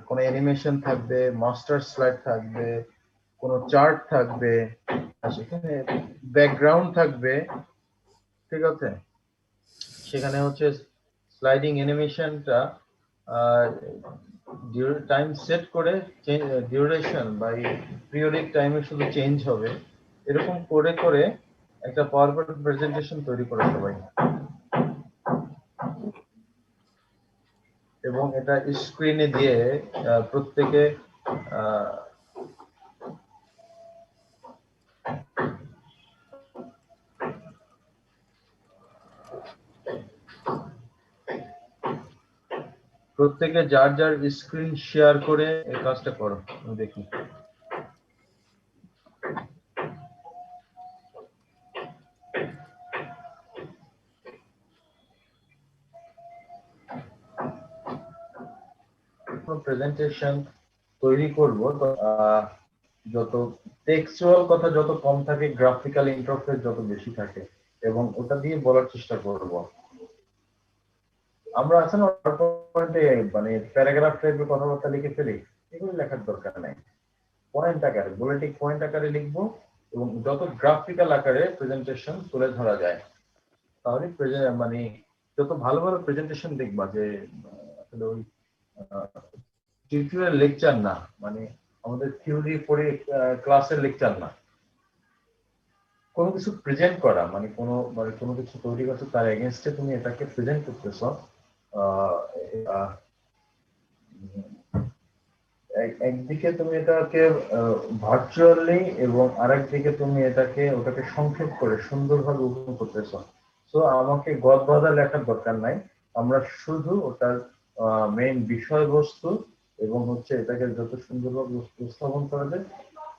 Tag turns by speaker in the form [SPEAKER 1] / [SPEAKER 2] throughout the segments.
[SPEAKER 1] কোনো অ্যানিমেশন থাকবে, master slide থাকবে, কোনো চার্ট থাকবে, আর সেখানে ব্যাকগ্রাউন্ড থাকবে, ঠিক আছে। সেখানে হচ্ছে স্লাইডিং অ্যানিমেশনটা টাইম সেট করে ডিউরেশন বা পিরিয়ডিক টাইমে শুধু চেঞ্জ হবে, এরকম করে করে একটা পাওয়ারপয়েন্ট প্রেজেন্টেশন তৈরি করে সবাই, এবং এটা স্ক্রিনে দিয়ে প্রত্যেকে যার যার স্ক্রিন শেয়ার করে এই কাজটা করো, আমি দেখি। প্রেজেন্টেশন তৈরি করব যত টেক্সচুয়াল কথা যত কম থাকে, গ্রাফিক্যাল ইন্টারফেস যত বেশি থাকে, এবং ওটা দিয়ে বলার চেষ্টা করব। আমরা আছে না পাওয়ারপয়েন্টে মানে প্যারাগ্রাফ টাইপের কথাবার্তা লিখে ফেলি, এগুলো লেখার দরকার নাই, পয়েন্ট আকারে, বুলেটিক পয়েন্ট আকারে লিখবো, এবং যত গ্রাফিক্যাল আকারে প্রেজেন্টেশন তুলে ধরা যায়, তাহলে মানে যত ভালো ভালো প্রেজেন্টেশন দেখবা যে আসলে ওই টিউটোরিয়াল লেকচার না, মানে আমাদের থিওরি পড়ে ক্লাসের লেকচার না, কোনো কিছু প্রেজেন্ট করা, মানে কোনো কিছু তৈরি করছো, তার এগেনস্টে তুমি এটাকে প্রেজেন্ট করতেছো। একদিকে তুমি এটাকে ভার্চুয়ালি, এবং আরেকদিকে তুমি ওটাকে সংক্ষেপ করে সুন্দরভাবে উপস্থাপন করতেছো। সো আমাকে গদবাঁধা লেখার দরকার নাই, আমরা শুধু ওটার মেইন বিষয়বস্তু এবং হচ্ছে এটাকে যত সুন্দরভাবে উপস্থাপন করা যায়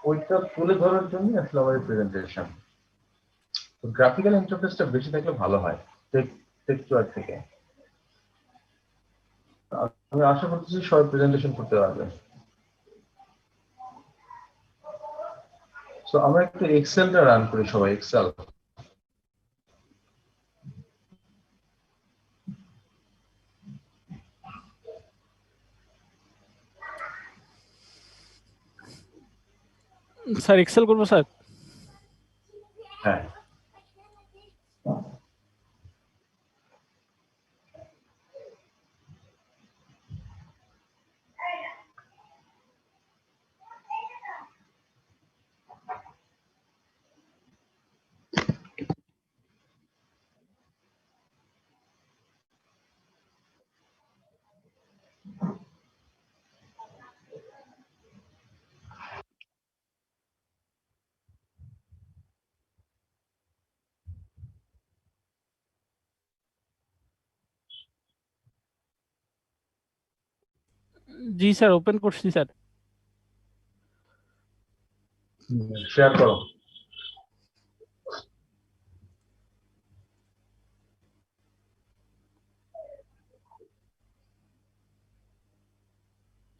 [SPEAKER 1] ওইটা তুলে ধরার জন্য আসলে আমাদের প্রেজেন্টেশন। তো গ্রাফিক্যাল ইন্টারফেসটা বেশি থাকলে ভালো হয় টেক্সচুয়াল থেকে। আমি আশা করতেছি সবাই প্রেজেন্টেশন করতে পারবে। সো আমরা একটু এক্সেলটা রান করি সবাই, এক্সেল।
[SPEAKER 2] স্যার এক্সেল করবো স্যার?
[SPEAKER 1] হ্যাঁ,
[SPEAKER 2] জি স্যার, ওপেন করছি স্যার।
[SPEAKER 1] শেয়ার করো।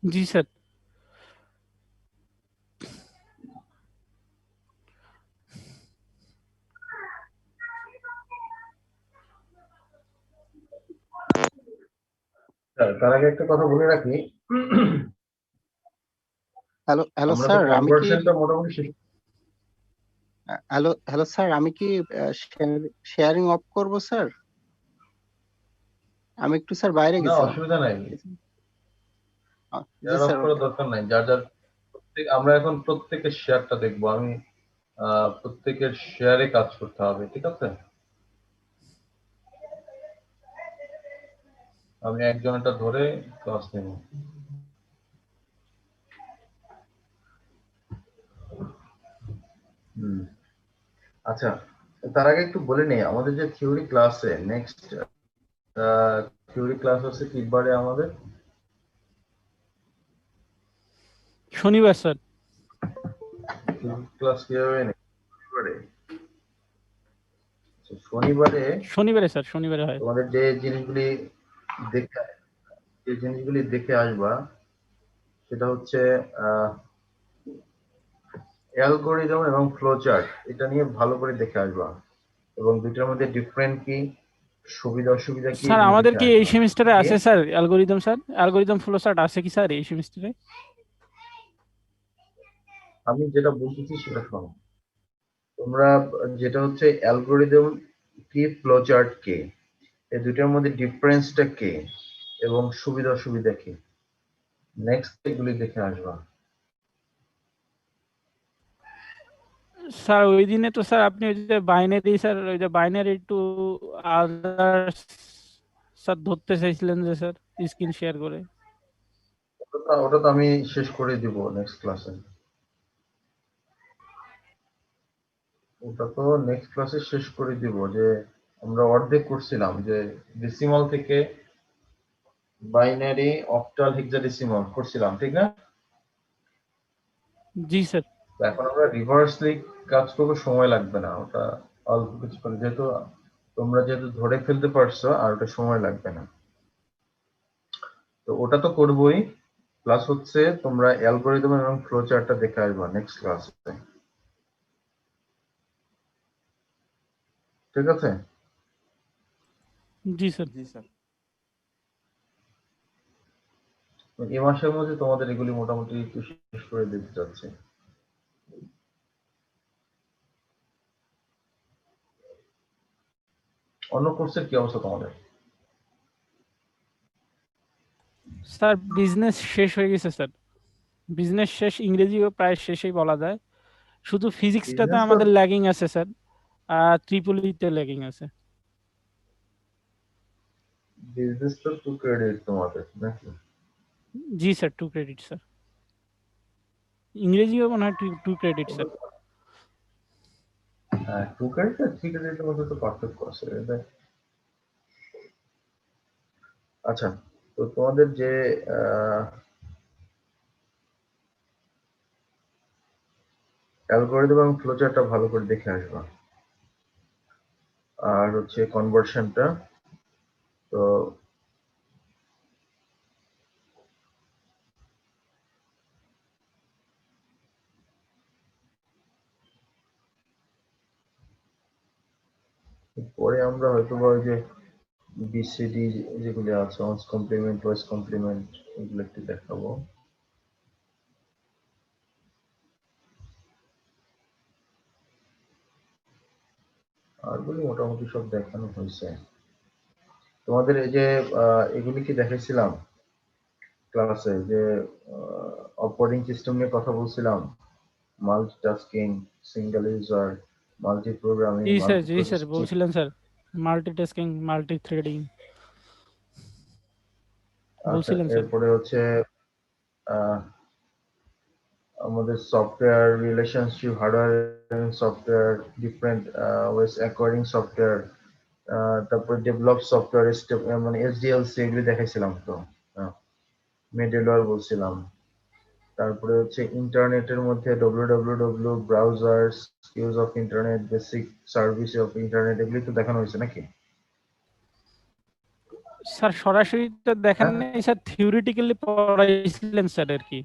[SPEAKER 2] জি স্যার।
[SPEAKER 1] তার আগে একটা কথা বলে রাখি,
[SPEAKER 3] হ্যালো হ্যালো
[SPEAKER 1] আমরা তো
[SPEAKER 3] স্যার, আমি কি
[SPEAKER 1] কনভার্সনটা মোটামুটি শেষ।
[SPEAKER 3] হ্যালো হ্যালো স্যার, আমি কি শেয়ারিং অফ করব স্যার? আমি একটু স্যার বাইরে
[SPEAKER 1] না,
[SPEAKER 3] গেছিলাম।
[SPEAKER 1] অসুবিধা নাই,
[SPEAKER 3] জি
[SPEAKER 1] শেয়ার অফ
[SPEAKER 3] স্যার,
[SPEAKER 1] করার
[SPEAKER 3] ওকে।
[SPEAKER 1] দরকার নাই। যার যার আমরা এখন প্রত্যেকের শেয়ারটা দেখবো, আমি প্রত্যেকের শেয়ারে কাজ করতে হবে, ঠিক আছে। আমি একজনটা ধরে ক্লাস নেব। আচ্ছা, তার আগে একটু বলে নেই, আমাদের যে থিওরি ক্লাসে নেক্সট থিওরি ক্লাস আছে কি বারে আমাদের?
[SPEAKER 2] শনিবার স্যার।
[SPEAKER 1] ক্লাস কি হবে শনিবারে? শনিবারে,
[SPEAKER 2] শনিবারে স্যার, শনিবারে হয়।
[SPEAKER 1] তোমাদের যে জিনিসগুলি দেখে আসবা সেটা হচ্ছে অ্যালগরিদম এবং ফ্লো চার্ট, এটা নিয়ে ভালো করে দেখে আসবা, এবং দুইটার মধ্যে ডিফারেন্ট কি, সুবিধা অসুবিধা কি
[SPEAKER 2] স্যার
[SPEAKER 1] এগুলো
[SPEAKER 2] আমাদের
[SPEAKER 1] দেখে
[SPEAKER 2] কি এই
[SPEAKER 1] আসবা।
[SPEAKER 2] সেমিস্টারে
[SPEAKER 1] দিয়ে
[SPEAKER 2] আছে sir algorithm, sir algorithm flow chart আছে কি স্যার এই সেমিস্টারে?
[SPEAKER 1] আমি যেটা বলতেছি সেটা শোনো। তোমরা যেটা হচ্ছে অ্যালগোরিদম কি, ফ্লো চার্ট কে, এই দুটার মধ্যে ডিফারেন্সটা কি এবং সুবিধা অসুবিধা কি, নেক্সট এগুলি দেখে আসবা।
[SPEAKER 2] স্যার ওই দিনে তো স্যার আপনি ওই যে বাইনারি, স্যার ওই যে বাইনারি টু আদার্স স্যার ধরতে চাইছিলেন যে স্যার স্ক্রিন শেয়ার করে।
[SPEAKER 1] ওটা তো আমি শেষ করে দিব নেক্সট ক্লাসে। ওটা তো নেক্সট ক্লাসে শেষ করে দিব, যে আমরা অর্ধেক করছিলাম যে ডেসিমাল থেকে বাইনারি অক্টাল হেক্সাডেসিমাল করছিলাম, ঠিক না?
[SPEAKER 2] জি স্যার।
[SPEAKER 1] তো এখন আমরা রিভার্সলি কাজ করবো, সময় লাগবে না, ওটা অল্প কিছুক্ষণ, যেহেতু তোমরা যেহেতু ধরে ফেলতে পারছো আর ওটা সময় লাগবে না। তো ওটা তো করবোই, প্লাস হচ্ছে তোমরা অ্যালগোরিদম এবং ফ্লো চার্টটা দেখে আসবা নেক্সট ক্লাসে, ঠিক আছে?
[SPEAKER 2] জি স্যার।
[SPEAKER 1] এই মাসের মধ্যে তোমাদের এগুলি মোটামুটি একটু শেষ করে দিতে যাচ্ছে। অন্য কোর্সের কি অবস্থা তোমাদের?
[SPEAKER 2] স্যার বিজনেস শেষ হয়ে গেছে স্যার, বিজনেস শেষ, ইংরেজিও প্রায় শেষই বলা যায়। শুধু ফিজিক্সটাতে
[SPEAKER 1] বিজনেস তো,
[SPEAKER 2] আমাদের ল্যাগিং আছে স্যার, আর ট্রিপলিতে ল্যাগিং আছে।
[SPEAKER 1] বিজনেস তো 2 ক্রেডিট তোমাদের নাকি?
[SPEAKER 2] জি স্যার 2 ক্রেডিট স্যার, ইংরেজিও মনে হয় 2 ক্রেডিট স্যার।
[SPEAKER 1] হ্যাঁ, 2 ক্রেডিট আর 3 ক্রেডিটের মধ্যে তো পার্থক্য আছে। আচ্ছা, তো তোমাদের যে অ্যালগোরিদম এবং ফ্লোচার্টটা ভালো করে দেখে আসবা। আর হচ্ছে কনভার্সনটা, তো পরে আমরা হয়তো বা ওই যে বিসিডি যেগুলি আছে, অনস কমপ্লিমেন্ট, ওয়েস কমপ্লিমেন্ট, এগুলো একটু দেখাবো। আরগুলি মোটামুটি সব দেখানো হয়েছে তোমাদের। এই যে এগুলি কি দেখাইছিলাম ক্লাসে, যে অপারেটিং সিস্টেম নিয়ে কথা বলছিলাম, multitasking, single user, multi programming, multi
[SPEAKER 2] জি স্যার
[SPEAKER 1] প্রসেসিং।
[SPEAKER 2] বলছিলেন স্যার, মাল্টিটাস্কিং, মাল্টি থ্রেডিং
[SPEAKER 1] আচ্ছা,
[SPEAKER 2] বলছিলেন স্যার।
[SPEAKER 1] এরপরে হচ্ছে আহ, আমাদের সফটওয়্যার রিলেশনশিপ, হার্ডওয়্যার এবং software, different ways acquiring software, তারপরে ডেভেলপ সফটওয়্যার স্টেপ, মানে এসডিএলসি, এগুলি দেখাইছিলাম তো। মিডলওয়্যার বলছিলাম। তারপরে হচ্ছে ইন্টারনেটের মধ্যে WWW, browsers, use of internet, basic service of internet, এগুলি তো দেখানো হয়েছে নাকি?
[SPEAKER 2] স্যার সরাসরি তো দেখেন
[SPEAKER 1] হ্যাঁ,
[SPEAKER 2] নাই স্যার, থিওরিটিক্যালি পড়াইছিলেন স্যার আর কি।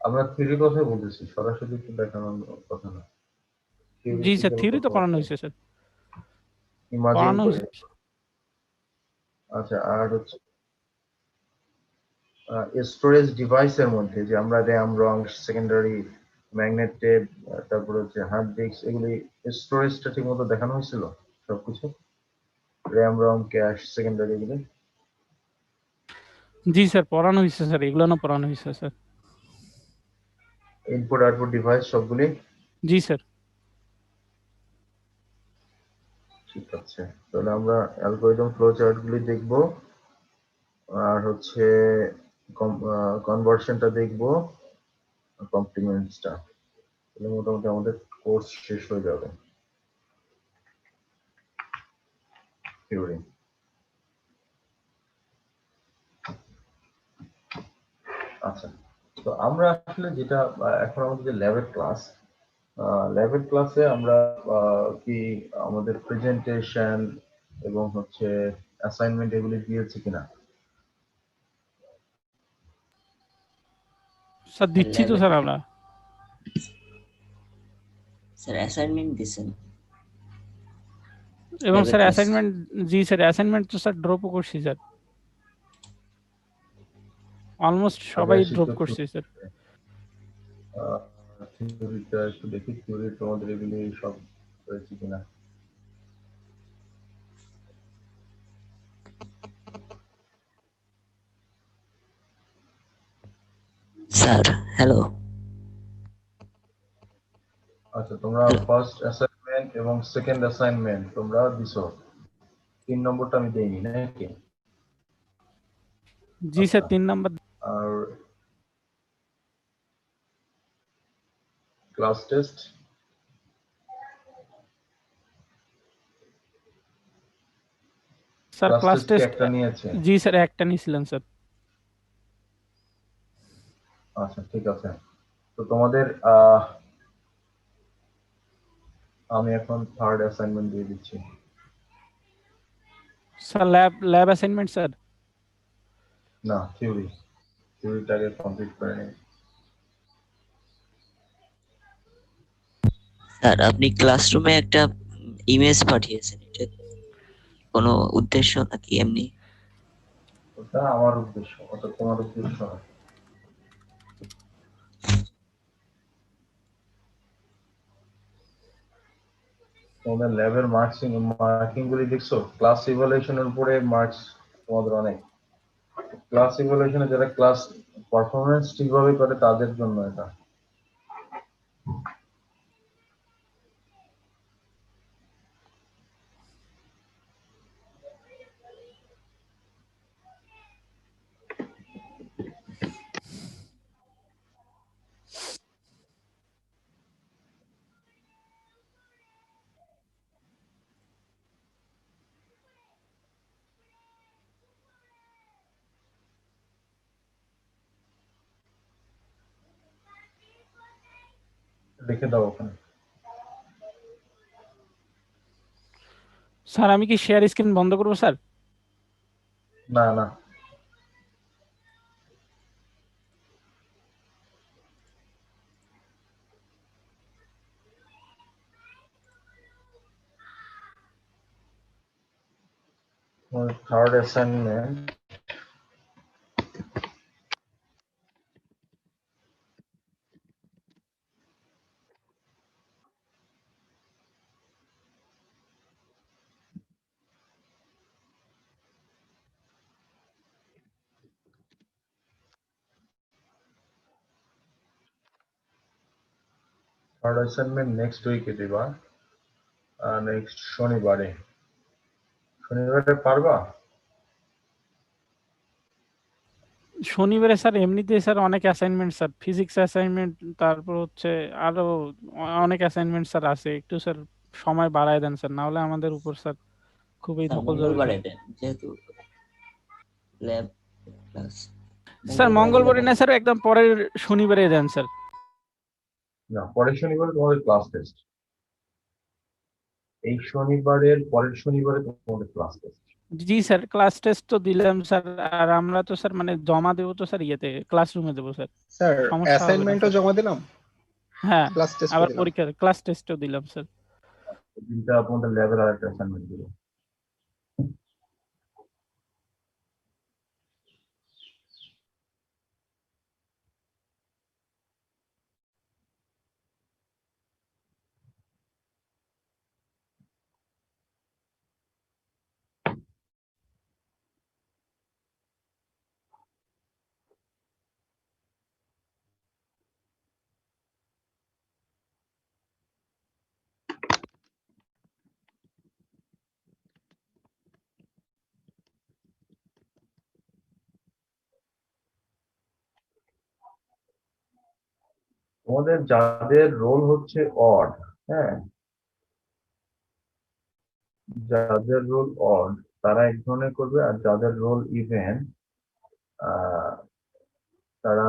[SPEAKER 1] আমরা থিওরি কথাই বলতেছি, সরাসরি তো দেখানোর কথা না,
[SPEAKER 2] জি স্যার
[SPEAKER 1] থিওরিটিক্যাল
[SPEAKER 2] থিওরি তো পড়ানো
[SPEAKER 1] কথাবার্তা,
[SPEAKER 2] হয়েছে স্যার,
[SPEAKER 1] ইমাজিন
[SPEAKER 2] পড়ানো
[SPEAKER 1] করে।
[SPEAKER 2] হয়েছে।
[SPEAKER 1] আচ্ছা, আর হচ্ছে স্টোরেজ ডিভাইসের মধ্যে যে আমরা র্যাম, রম, সেকেন্ডারি ম্যাগনেট টেপ, তারপরে হচ্ছে হার্ড ডিস্ক, এগুলি স্টোরেজটা ঠিক মতো দেখানো হয়েছিল সবকিছু, র্যাম, রম, ক্যাশ, সেকেন্ডারি, এগুলি
[SPEAKER 2] জি স্যার পড়ানো হয়েছে স্যার, এগুলো না পড়ানো হয়েছে স্যার।
[SPEAKER 1] ইনপুট আউটপুট ডিভাইস সবগুলি
[SPEAKER 2] জি স্যার।
[SPEAKER 1] ঠিক আছে। তাহলে আমরা অ্যালগরিদম ফ্লো চার্ট গুলি দেখবো, আর হচ্ছে কনভার্সনটা দেখবো, কমপ্লিমেন্টসটা, তাহলে মোটামুটি আমাদের কোর্স শেষ হয়ে যাবে থিওরি। আচ্ছা, তো আমরা আসলে যেটা এখন আমাদের যে ল্যাবের ক্লাস, ল্যাবের ক্লাসে আমরা কি আমাদের প্রেজেন্টেশন এবং হচ্ছে অ্যাসাইনমেন্ট এগুলি দিয়েছি কিনা?
[SPEAKER 2] স্যার দিচ্ছি তো
[SPEAKER 4] ল্যাবে
[SPEAKER 2] স্যার আমরা।
[SPEAKER 4] স্যার অ্যাসাইনমেন্ট দিছেন?
[SPEAKER 2] এবং
[SPEAKER 4] Lab
[SPEAKER 2] স্যার
[SPEAKER 4] class।
[SPEAKER 2] অ্যাসাইনমেন্ট, জি স্যার অ্যাসাইনমেন্ট তো স্যার ড্রপও করছি স্যার, অলমোস্ট সবাই ড্রপ করছি স্যার।
[SPEAKER 1] থিওরিটা একটু দেখি, থিওরি তোমাদের এগুলি সব হয়েছে কিনা।
[SPEAKER 4] Sir hello.
[SPEAKER 1] আচ্ছা, তোমরা ফার্স্ট অ্যাসাইনমেন্ট এবং সেকেন্ড অ্যাসাইনমেন্ট তোমরা দিছো, 3 নম্বরটা আমি দেইনি নাকি?
[SPEAKER 2] জি স্যার 3 নাম্বার।
[SPEAKER 1] আর ক্লাস টেস্ট
[SPEAKER 2] স্যার ক্লাস
[SPEAKER 1] কি
[SPEAKER 2] টেস্ট,
[SPEAKER 1] একটা নিয়েছে?
[SPEAKER 2] জি স্যার একটা নিয়েছিলেন স্যার।
[SPEAKER 1] আচ্ছা ঠিক আছে, তো তোমাদের আমি এখন থার্ড অ্যাসাইনমেন্ট দিয়ে দিচ্ছি।
[SPEAKER 2] Sir lab assignment sir.
[SPEAKER 1] না, থিওরিটাকে কমপ্লিট করে নিই।
[SPEAKER 4] স্যার আপনি ক্লাসরুমে একটা ইমেজ পাঠিয়েছেন, এটা কোনো উদ্দেশ্য নাকি এমনি?
[SPEAKER 1] ওটা আমার উদ্দেশ্য, ওটা তোমার উদ্দেশ্য না। তোমাদের ল্যাবের মার্কিং গুলি দেখছো? ক্লাস ইভালুয়েশনের উপরে মার্কস তোমাদের অনেক। ক্লাস ইভালুয়েশনে যারা ক্লাস পারফরমেন্স ঠিকভাবে করে তাদের জন্য এটা। লিখে দাও ওখানে।
[SPEAKER 2] স্যার আমি কি শেয়ার স্ক্রিন বন্ধ করবো স্যার?
[SPEAKER 1] না না, থার্ড অ্যাসাইনমেন্ট নেক্সট উইকে দিবা, নেক্সট শনিবারে। শনিবারে পারবা?
[SPEAKER 2] শনিবারে স্যার এমনিতে স্যার অনেক অ্যাসাইনমেন্ট স্যার, ফিজিক্স অ্যাসাইনমেন্ট, তারপর হচ্ছে আরো অনেক অ্যাসাইনমেন্ট স্যার আছে, একটু স্যার সময় বাড়ায় দেন স্যার, না হলে আমাদের উপর স্যার খুবই
[SPEAKER 4] স্যার
[SPEAKER 2] ধকল যাবে
[SPEAKER 4] মঙ্গলবারে
[SPEAKER 2] স্যার।
[SPEAKER 4] দেন, যেহেতু ল্যাব ক্লাস।
[SPEAKER 2] স্যার মঙ্গলবারে না স্যার, একদম পরের শনিবারে দেন স্যার।
[SPEAKER 1] না, পরের শনিবারে তোমাদের ক্লাস টেস্ট। এই শনিবারের পরের শনিবারে তোমাদের ক্লাস টেস্ট।
[SPEAKER 2] জি স্যার ক্লাস টেস্ট তো দিলাম স্যার, আর আমরা তো স্যার মানে জমা দেবো তো স্যার ইয়েতে ক্লাসরুমে দেবো স্যার,
[SPEAKER 3] স্যার
[SPEAKER 2] সমস্যা হবে না
[SPEAKER 3] অ্যাসাইনমেন্টও
[SPEAKER 2] স্যার।
[SPEAKER 3] জমা দিলাম,
[SPEAKER 2] হ্যাঁ
[SPEAKER 3] ক্লাস টেস্টও
[SPEAKER 2] আবার
[SPEAKER 3] দিলাম।
[SPEAKER 2] পরীক্ষা ক্লাস টেস্টও দিলাম স্যার।
[SPEAKER 1] দিনটা তোমাদের ল্যাবের আরেকটা অ্যাসাইনমেন্ট দিল। তোমাদের যাদের রোল হচ্ছে অড, হ্যাঁ, যাদের রোল অড তারা এক ধরনের করবে, আর যাদের রোল ইভেন তারা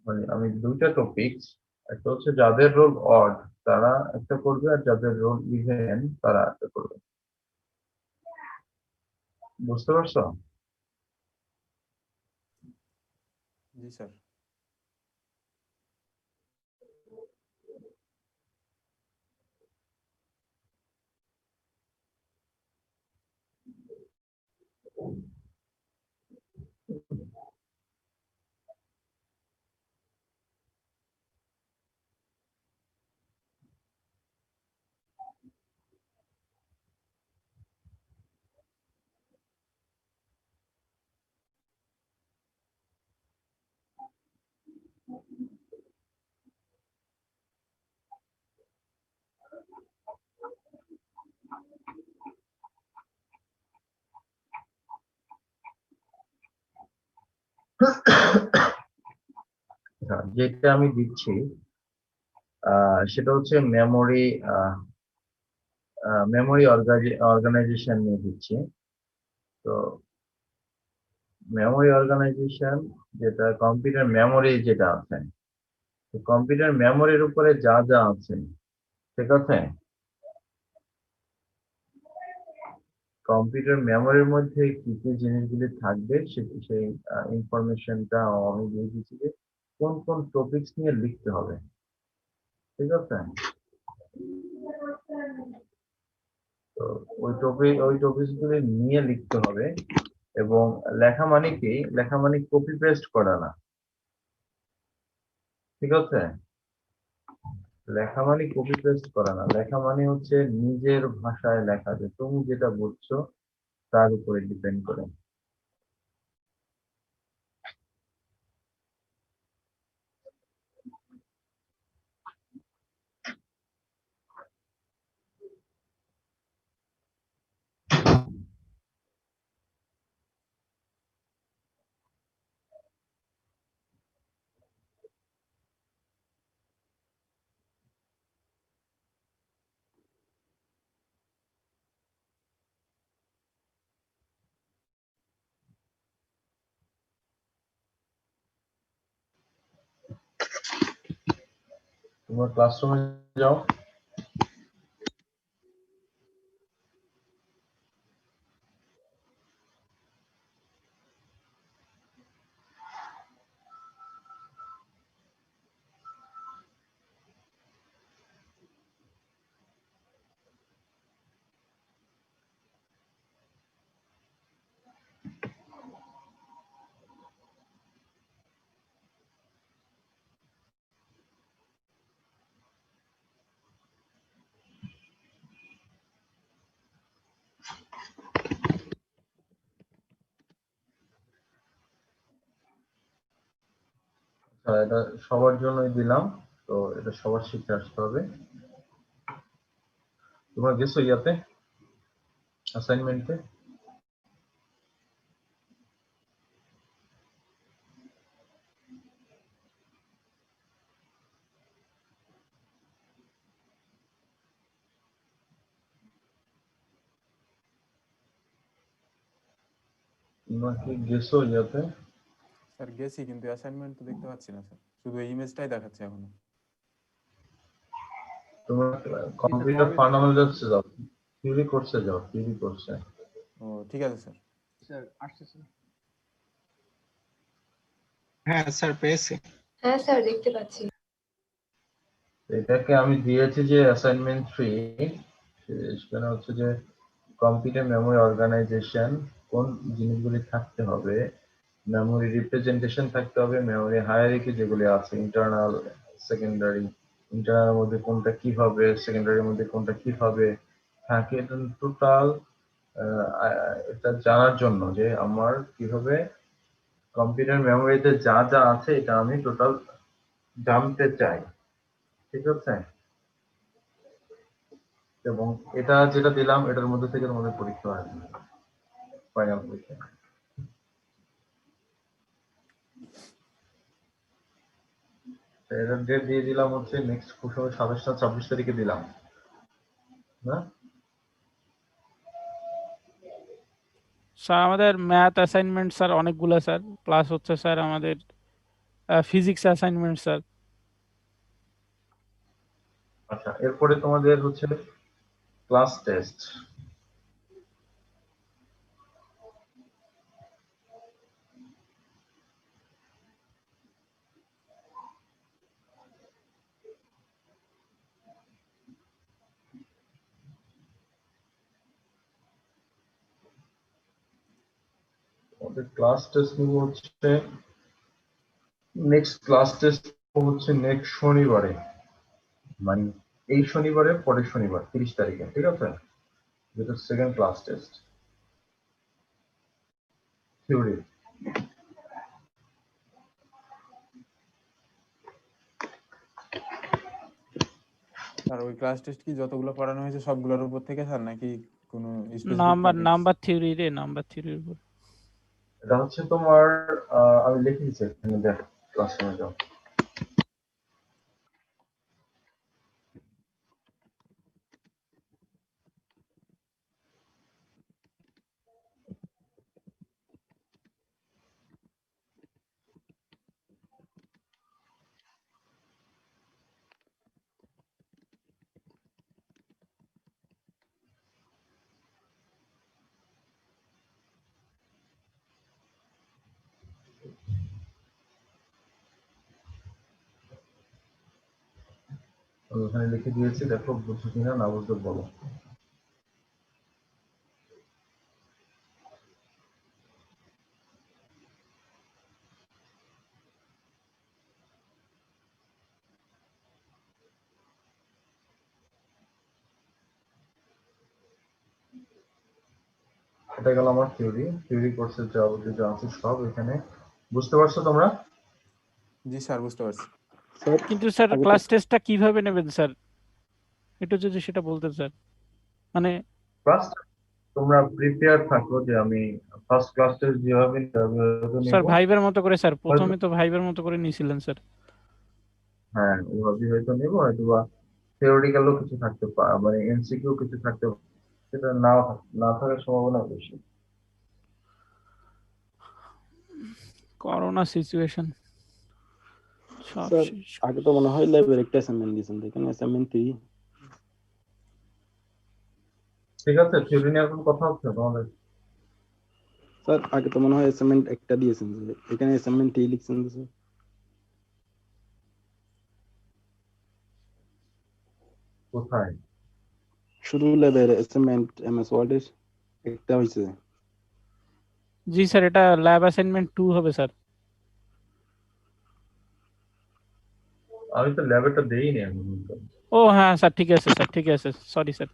[SPEAKER 1] মানে আমি দুইটা টপিক, একটা হচ্ছে যাদের রোল অড তারা একটা করবে, আর যাদের রোল ইভেন তারা একটা করবে। বুঝতে পারছো?
[SPEAKER 5] জি স্যার।
[SPEAKER 1] যেটা আমি দিচ্ছি সেটা হচ্ছে মেমোরি অর্গানাইজেশন নিয়ে দিচ্ছি। তো মেমোরি অর্গানাইজেশন যেটা কম্পিউটার মেমোরি যেটা আছে, কম্পিউটার মেমোরির উপরে যা যা আছে, ঠিক আছে, কম্পিউটার মেমোরির মধ্যে কি কি জিনিসগুলি থাকবে সেই ইনফরমেশনটা আমি দিয়ে দিচ্ছি যে কোন কোন টপিকস নিয়ে লিখতে হবে, ঠিক আছে। তো ওই টপিকস গুলি নিয়ে লিখতে হবে। এবং লেখা মানে কি, লেখা মানে কপি পেস্ট করা না, ঠিক আছে। লেখা মানে কপি পেস্ট করা না, লেখা মানে হচ্ছে নিজের ভাষায় লেখা, যে তুমি যেটা বুঝছো তার উপরে ডিপেন্ড করে। তোমার ক্লাসরুমে যাও। এটা সবার জন্যই দিলাম, তো এটা সবার শিখে আসতে হবে। তোমরা গেছো ইয়াতে অ্যাসাইনমেন্টে? তোমরা কি গেছো ইয়াতে?
[SPEAKER 5] স্যার গেছি, কিন্তু অ্যাসাইনমেন্ট তো দেখতে পাচ্ছি না স্যার, শুধু এই ইমেজটাই দেখাচ্ছে এখনো।
[SPEAKER 1] তোমরা কম্পিউটার ফান্ডামেন্টালস যাও, থিওরি কোর্সে যাও, থিওরি কোর্সে।
[SPEAKER 5] ও ঠিক আছে স্যার।
[SPEAKER 3] স্যার আসতেছে। হ্যাঁ স্যার পেয়েছি।
[SPEAKER 6] হ্যাঁ স্যার দেখতে পাচ্ছি।
[SPEAKER 1] এটাকে আমি দিয়েছি যে অ্যাসাইনমেন্ট 3, সেখানে হচ্ছে যে কম্পিউটার মেমোরি অর্গানাইজেশন কোন জিনিসগুলি থাকতে হবে, মেমোরি রিপ্রেজেন্টেশন থাকতে হবে, মেমোরি হায়ারার্কি যেগুলি আছে, ইন্টারনাল সেকেন্ডারি, ইন্টারনাল মধ্যে কোনটা কি হবে, সেকেন্ডারির মধ্যে কোনটা কি হবে থাকে, এটা টোটাল এটা জানার জন্য যে আমার কিভাবে কম্পিউটার মেমোরিতে যা যা আছে এটা আমি টোটাল জানতে চাই, ঠিক আছে। এবং এটা যেটা দিলাম এটার মধ্যে থেকে তোমাদের পরীক্ষা আসবে, ফাইনাল পরীক্ষা। এটার ডেট দিয়ে দিলাম হচ্ছে নেক্সট 27-26 তারিখে দিলাম না।
[SPEAKER 2] স্যার আমাদের ম্যাথ অ্যাসাইনমেন্ট স্যার অনেকগুলো স্যার, প্লাস হচ্ছে স্যার আমাদের ফিজিক্স অ্যাসাইনমেন্ট স্যার।
[SPEAKER 1] আচ্ছা, এরপরে তোমাদের হচ্ছে ক্লাস টেস্ট। আমাদের ক্লাস টেস্ট নিব হচ্ছে নেক্সট ক্লাস টেস্ট হচ্ছে নেক্সট শনিবারে, মানে এই শনিবারে পরের শনিবার 30 তারিখে, ঠিক আছে? যেটা সেকেন্ড ক্লাস টেস্ট থিওরি।
[SPEAKER 5] আর ওই ক্লাস টেস্ট কি যতগুলো করানো হয়েছে সবগুলোর উপর থেকে স্যার, নাকি কোনো স্পেসিফিক
[SPEAKER 2] নাম্বার থিওরি রে, নাম্বার থিওরির উপর।
[SPEAKER 1] এটা হচ্ছে তোমার আমি লিখে দিচ্ছি এখানে, দেখ ক্লাসরুমে যাও। আমি ওখানে লিখে দিয়েছি, দেখো বুঝছো কিনা, না বুঝতে বলো। এটা গেল আমার থিওরি কোর্সের যাবতীয় যা আছে সব এখানে। বুঝতে পারছো তোমরা?
[SPEAKER 5] জি স্যার, বুঝতে পারছি।
[SPEAKER 3] স্যার
[SPEAKER 2] কিন্তু স্যার
[SPEAKER 3] আগে তো-
[SPEAKER 2] ক্লাস টেস্টটা কিভাবে নেবেন স্যার, একটু যদি সেটা বলতেন স্যার। মানে
[SPEAKER 1] ফার্স্ট তোমরা প্রিপেয়ার থাকো যে আমি ফার্স্ট ক্লাস টেস্ট যেভাবে
[SPEAKER 2] স্যার
[SPEAKER 1] নিব,
[SPEAKER 2] ভাইবের মতো করে স্যার, প্রথমে তো ভাইবের মতো করে নিয়েছিলেন স্যার।
[SPEAKER 1] হ্যাঁ ওভাবে হয়তো নেব, হয়তো বা থিওরিটিক্যালও কিছু থাকতে পারে, মানে এমসিকিউ কিছু থাকতে পারে, সেটা না থাকার সম্ভাবনা বেশি।
[SPEAKER 2] করোনা সিচুয়েশন সব
[SPEAKER 7] স্যার
[SPEAKER 2] শেষ।
[SPEAKER 7] আগে তো মনে হয় ল্যাবের একটা অ্যাসাইনমেন্ট দিয়েছেন, দেখেন অ্যাসাইনমেন্ট 3।
[SPEAKER 1] ঠিক আছে, থিওরি নিয়ে এখন কথা হচ্ছে তোমাদের?
[SPEAKER 7] স্যার আগে তো মনে হয় অ্যাসাইনমেন্ট একটা দিয়েছেন, যে এখানে অ্যাসাইনমেন্ট 3 লিখছেন তো স্যার।
[SPEAKER 1] কোথায়?
[SPEAKER 7] শুধু ল্যাবের অ্যাসাইনমেন্ট এমএস ওয়ার্ডের একটা হয়েছে।
[SPEAKER 2] জি স্যার, এটা ল্যাব অ্যাসাইনমেন্ট 2 হবে স্যার।
[SPEAKER 1] আমি তো ল্যাবেরটা দেইনি এখন পর্যন্ত।
[SPEAKER 2] ও হ্যাঁ স্যার, ঠিক আছে স্যার, ঠিক আছে, সরি স্যার।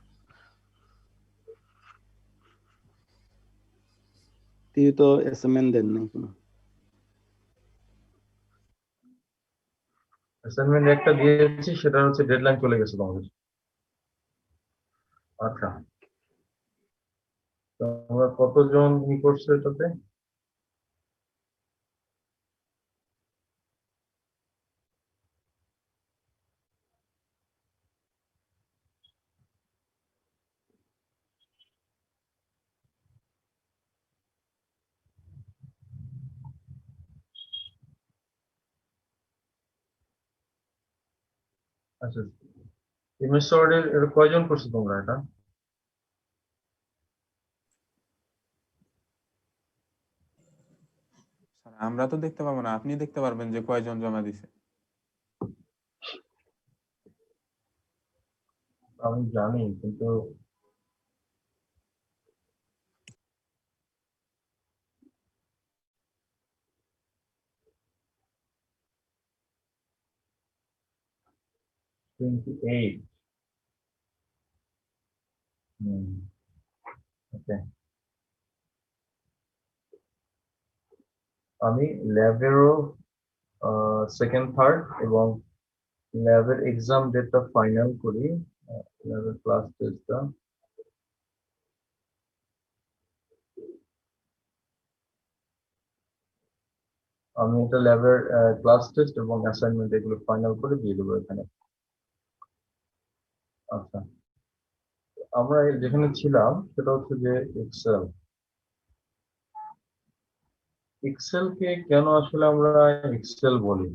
[SPEAKER 7] তিনি তো অ্যাসাইনমেন্ট দেন নাই কোনো।
[SPEAKER 1] অ্যাসাইনমেন্ট একটা দিয়েছি, সেটা হচ্ছে ডেডলাইন চলে গেছে তোমাদের। আচ্ছা, তোমরা কতজন ই করছো এটাতে? আচ্ছা, এমএস ওয়ার্ডের এটা কয়জন করছো তোমরা এটা?
[SPEAKER 5] স্যার আমরা তো দেখতে পাবো না, আপনি দেখতে পারবেন যে কয়জন জমা দিছে।
[SPEAKER 1] আমি জানি, কিন্তু এইট। ওকে, আমি ল্যাবেরও সেকেন্ড থার্ড এবং ল্যাবের এক্সাম ডেটটা ফাইনাল করি, ল্যাবের ক্লাস টেস্টটা। আমি এটা ল্যাবের ক্লাস টেস্ট এবং অ্যাসাইনমেন্ট এগুলো ফাইনাল করে দিয়ে দেবো এখানে। আচ্ছা, আমরা যেখানে ছিলাম সেটা হচ্ছে যে এক্সেল। এক্সেলকে কেন আসলে আমরা এক্সেল বলি?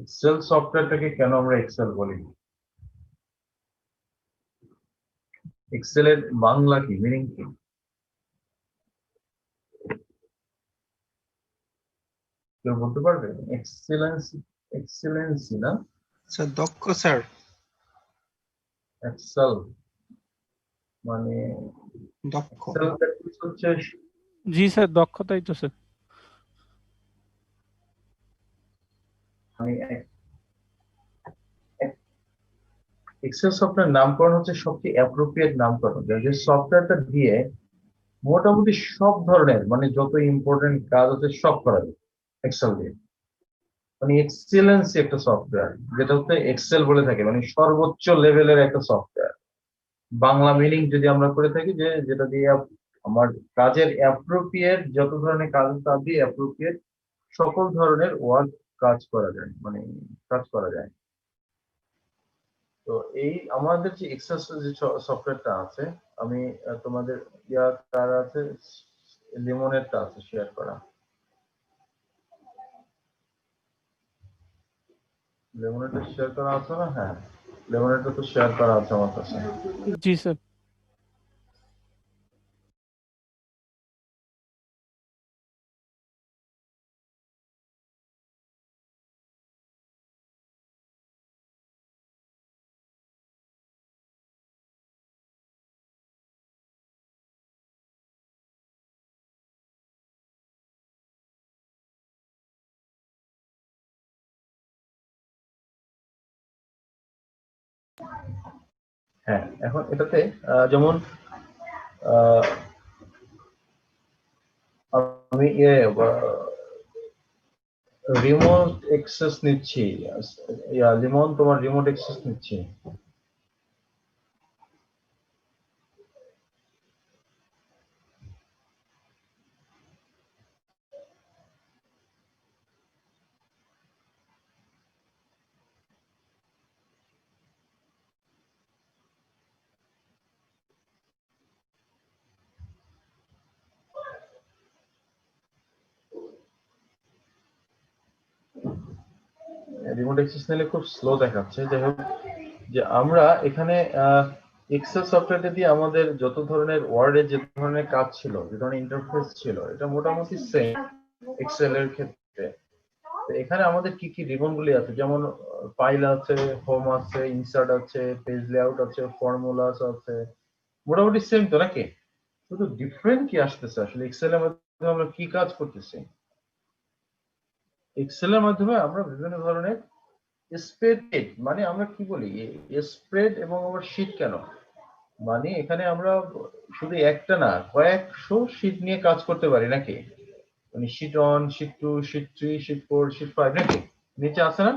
[SPEAKER 1] এক্সেল সফটওয়্যারটাকে কেন আমরা এক্সেল বলি? এক্সেলের বাংলা কি, মিনিং কি? কেউ বলতে পারবে? এক্সেলেন্সি, এক্সেলেন্সি না?
[SPEAKER 3] স্যার দক্ষ স্যার।
[SPEAKER 1] এক্সেল মানে
[SPEAKER 3] দক্ষ।
[SPEAKER 1] এক্সেল প্র্যাকটিস হচ্ছে
[SPEAKER 2] জি স্যার, দক্ষতাই তো স্যার।
[SPEAKER 1] মানে এক্সেল সফটওয়্যার নামকরণ হচ্ছে সবচেয়ে অ্যাপ্রোপ্রিয়েট নামকরণ, যে সফটওয়্যারটা দিয়ে মোটামুটি সব ধরনের মানে যত ইম্পর্টেন্ট কাজ আছে সব করা যায় এক্সেল দিয়ে। মানে এক্সেলেন্সি একটা সফটওয়্যার, যেটা হচ্ছে এক্সেল বলে থাকে, মানে সর্বোচ্চ লেভেলের একটা সফটওয়্যার। বাংলা মিনিং যদি আমরা করে থাকি যে যেটা দিয়ে আমার কাজের অ্যাপ্রোপ্রিয়েট যত ধরনের কাজ তা দিয়ে অ্যাপ্রোপ্রিয়েট সকল ধরনের ওয়ার্ক কাজ করা যায়, মানে কাজ করা যায়। তো এই আমাদের যে এক্সেল যে সফটওয়্যারটা আছে, আমি তোমাদের কার আছে, লিমনেরটা আছে শেয়ার করা। লেমনেরটা শেয়ার করা আছে না? হ্যাঁ, লেমনেরটা তো শেয়ার করা আছে আমার কাছে।
[SPEAKER 2] জি স্যার।
[SPEAKER 1] হ্যাঁ, এখন এটাতে যেমন আমি রিমোট অ্যাক্সেস নিচ্ছি, লিমন তোমার রিমোট অ্যাক্সেস নিচ্ছি। রিমোট অ্যাক্সেস নিলে খুব স্লো দেখাচ্ছে। যাই হোক, যে আমরা এখানে এক্সেল সফটওয়্যারটা দিয়ে আমাদের যত ধরনের ওয়ার্ডে যে ধরনের কাজ ছিল, যে ধরনের ইন্টারফেস ছিল, এটা মোটামুটি সেম এক্সেল এর ক্ষেত্রে। তো এখানে আমাদের কি কি রিবন গুলি আছে, যেমন ফাইল আছে, হোম আছে, ইনসার্ট আছে, পেজ লেআউট আছে, ফর্মুলাস আছে, মোটামুটি সেম তো নাকি? শুধু ডিফারেন্ট কি আসতেছে আসলে এক্সেল এর মাধ্যমে আমরা কি কাজ করতেছি? এক্সেল এর মাধ্যমে আমরা বিভিন্ন ধরনের স্প্রেড, মানে আমরা কি বলি স্প্রেড এবং আবার শীট, কেন মানে এখানে আমরা শুধু একটা না কয়েকশো শীট নিয়ে কাজ করতে পারি নাকি? মানে sheet 1, sheet 2, sheet 3, sheet 4, sheet 5 নাকি? নিচে আছে না?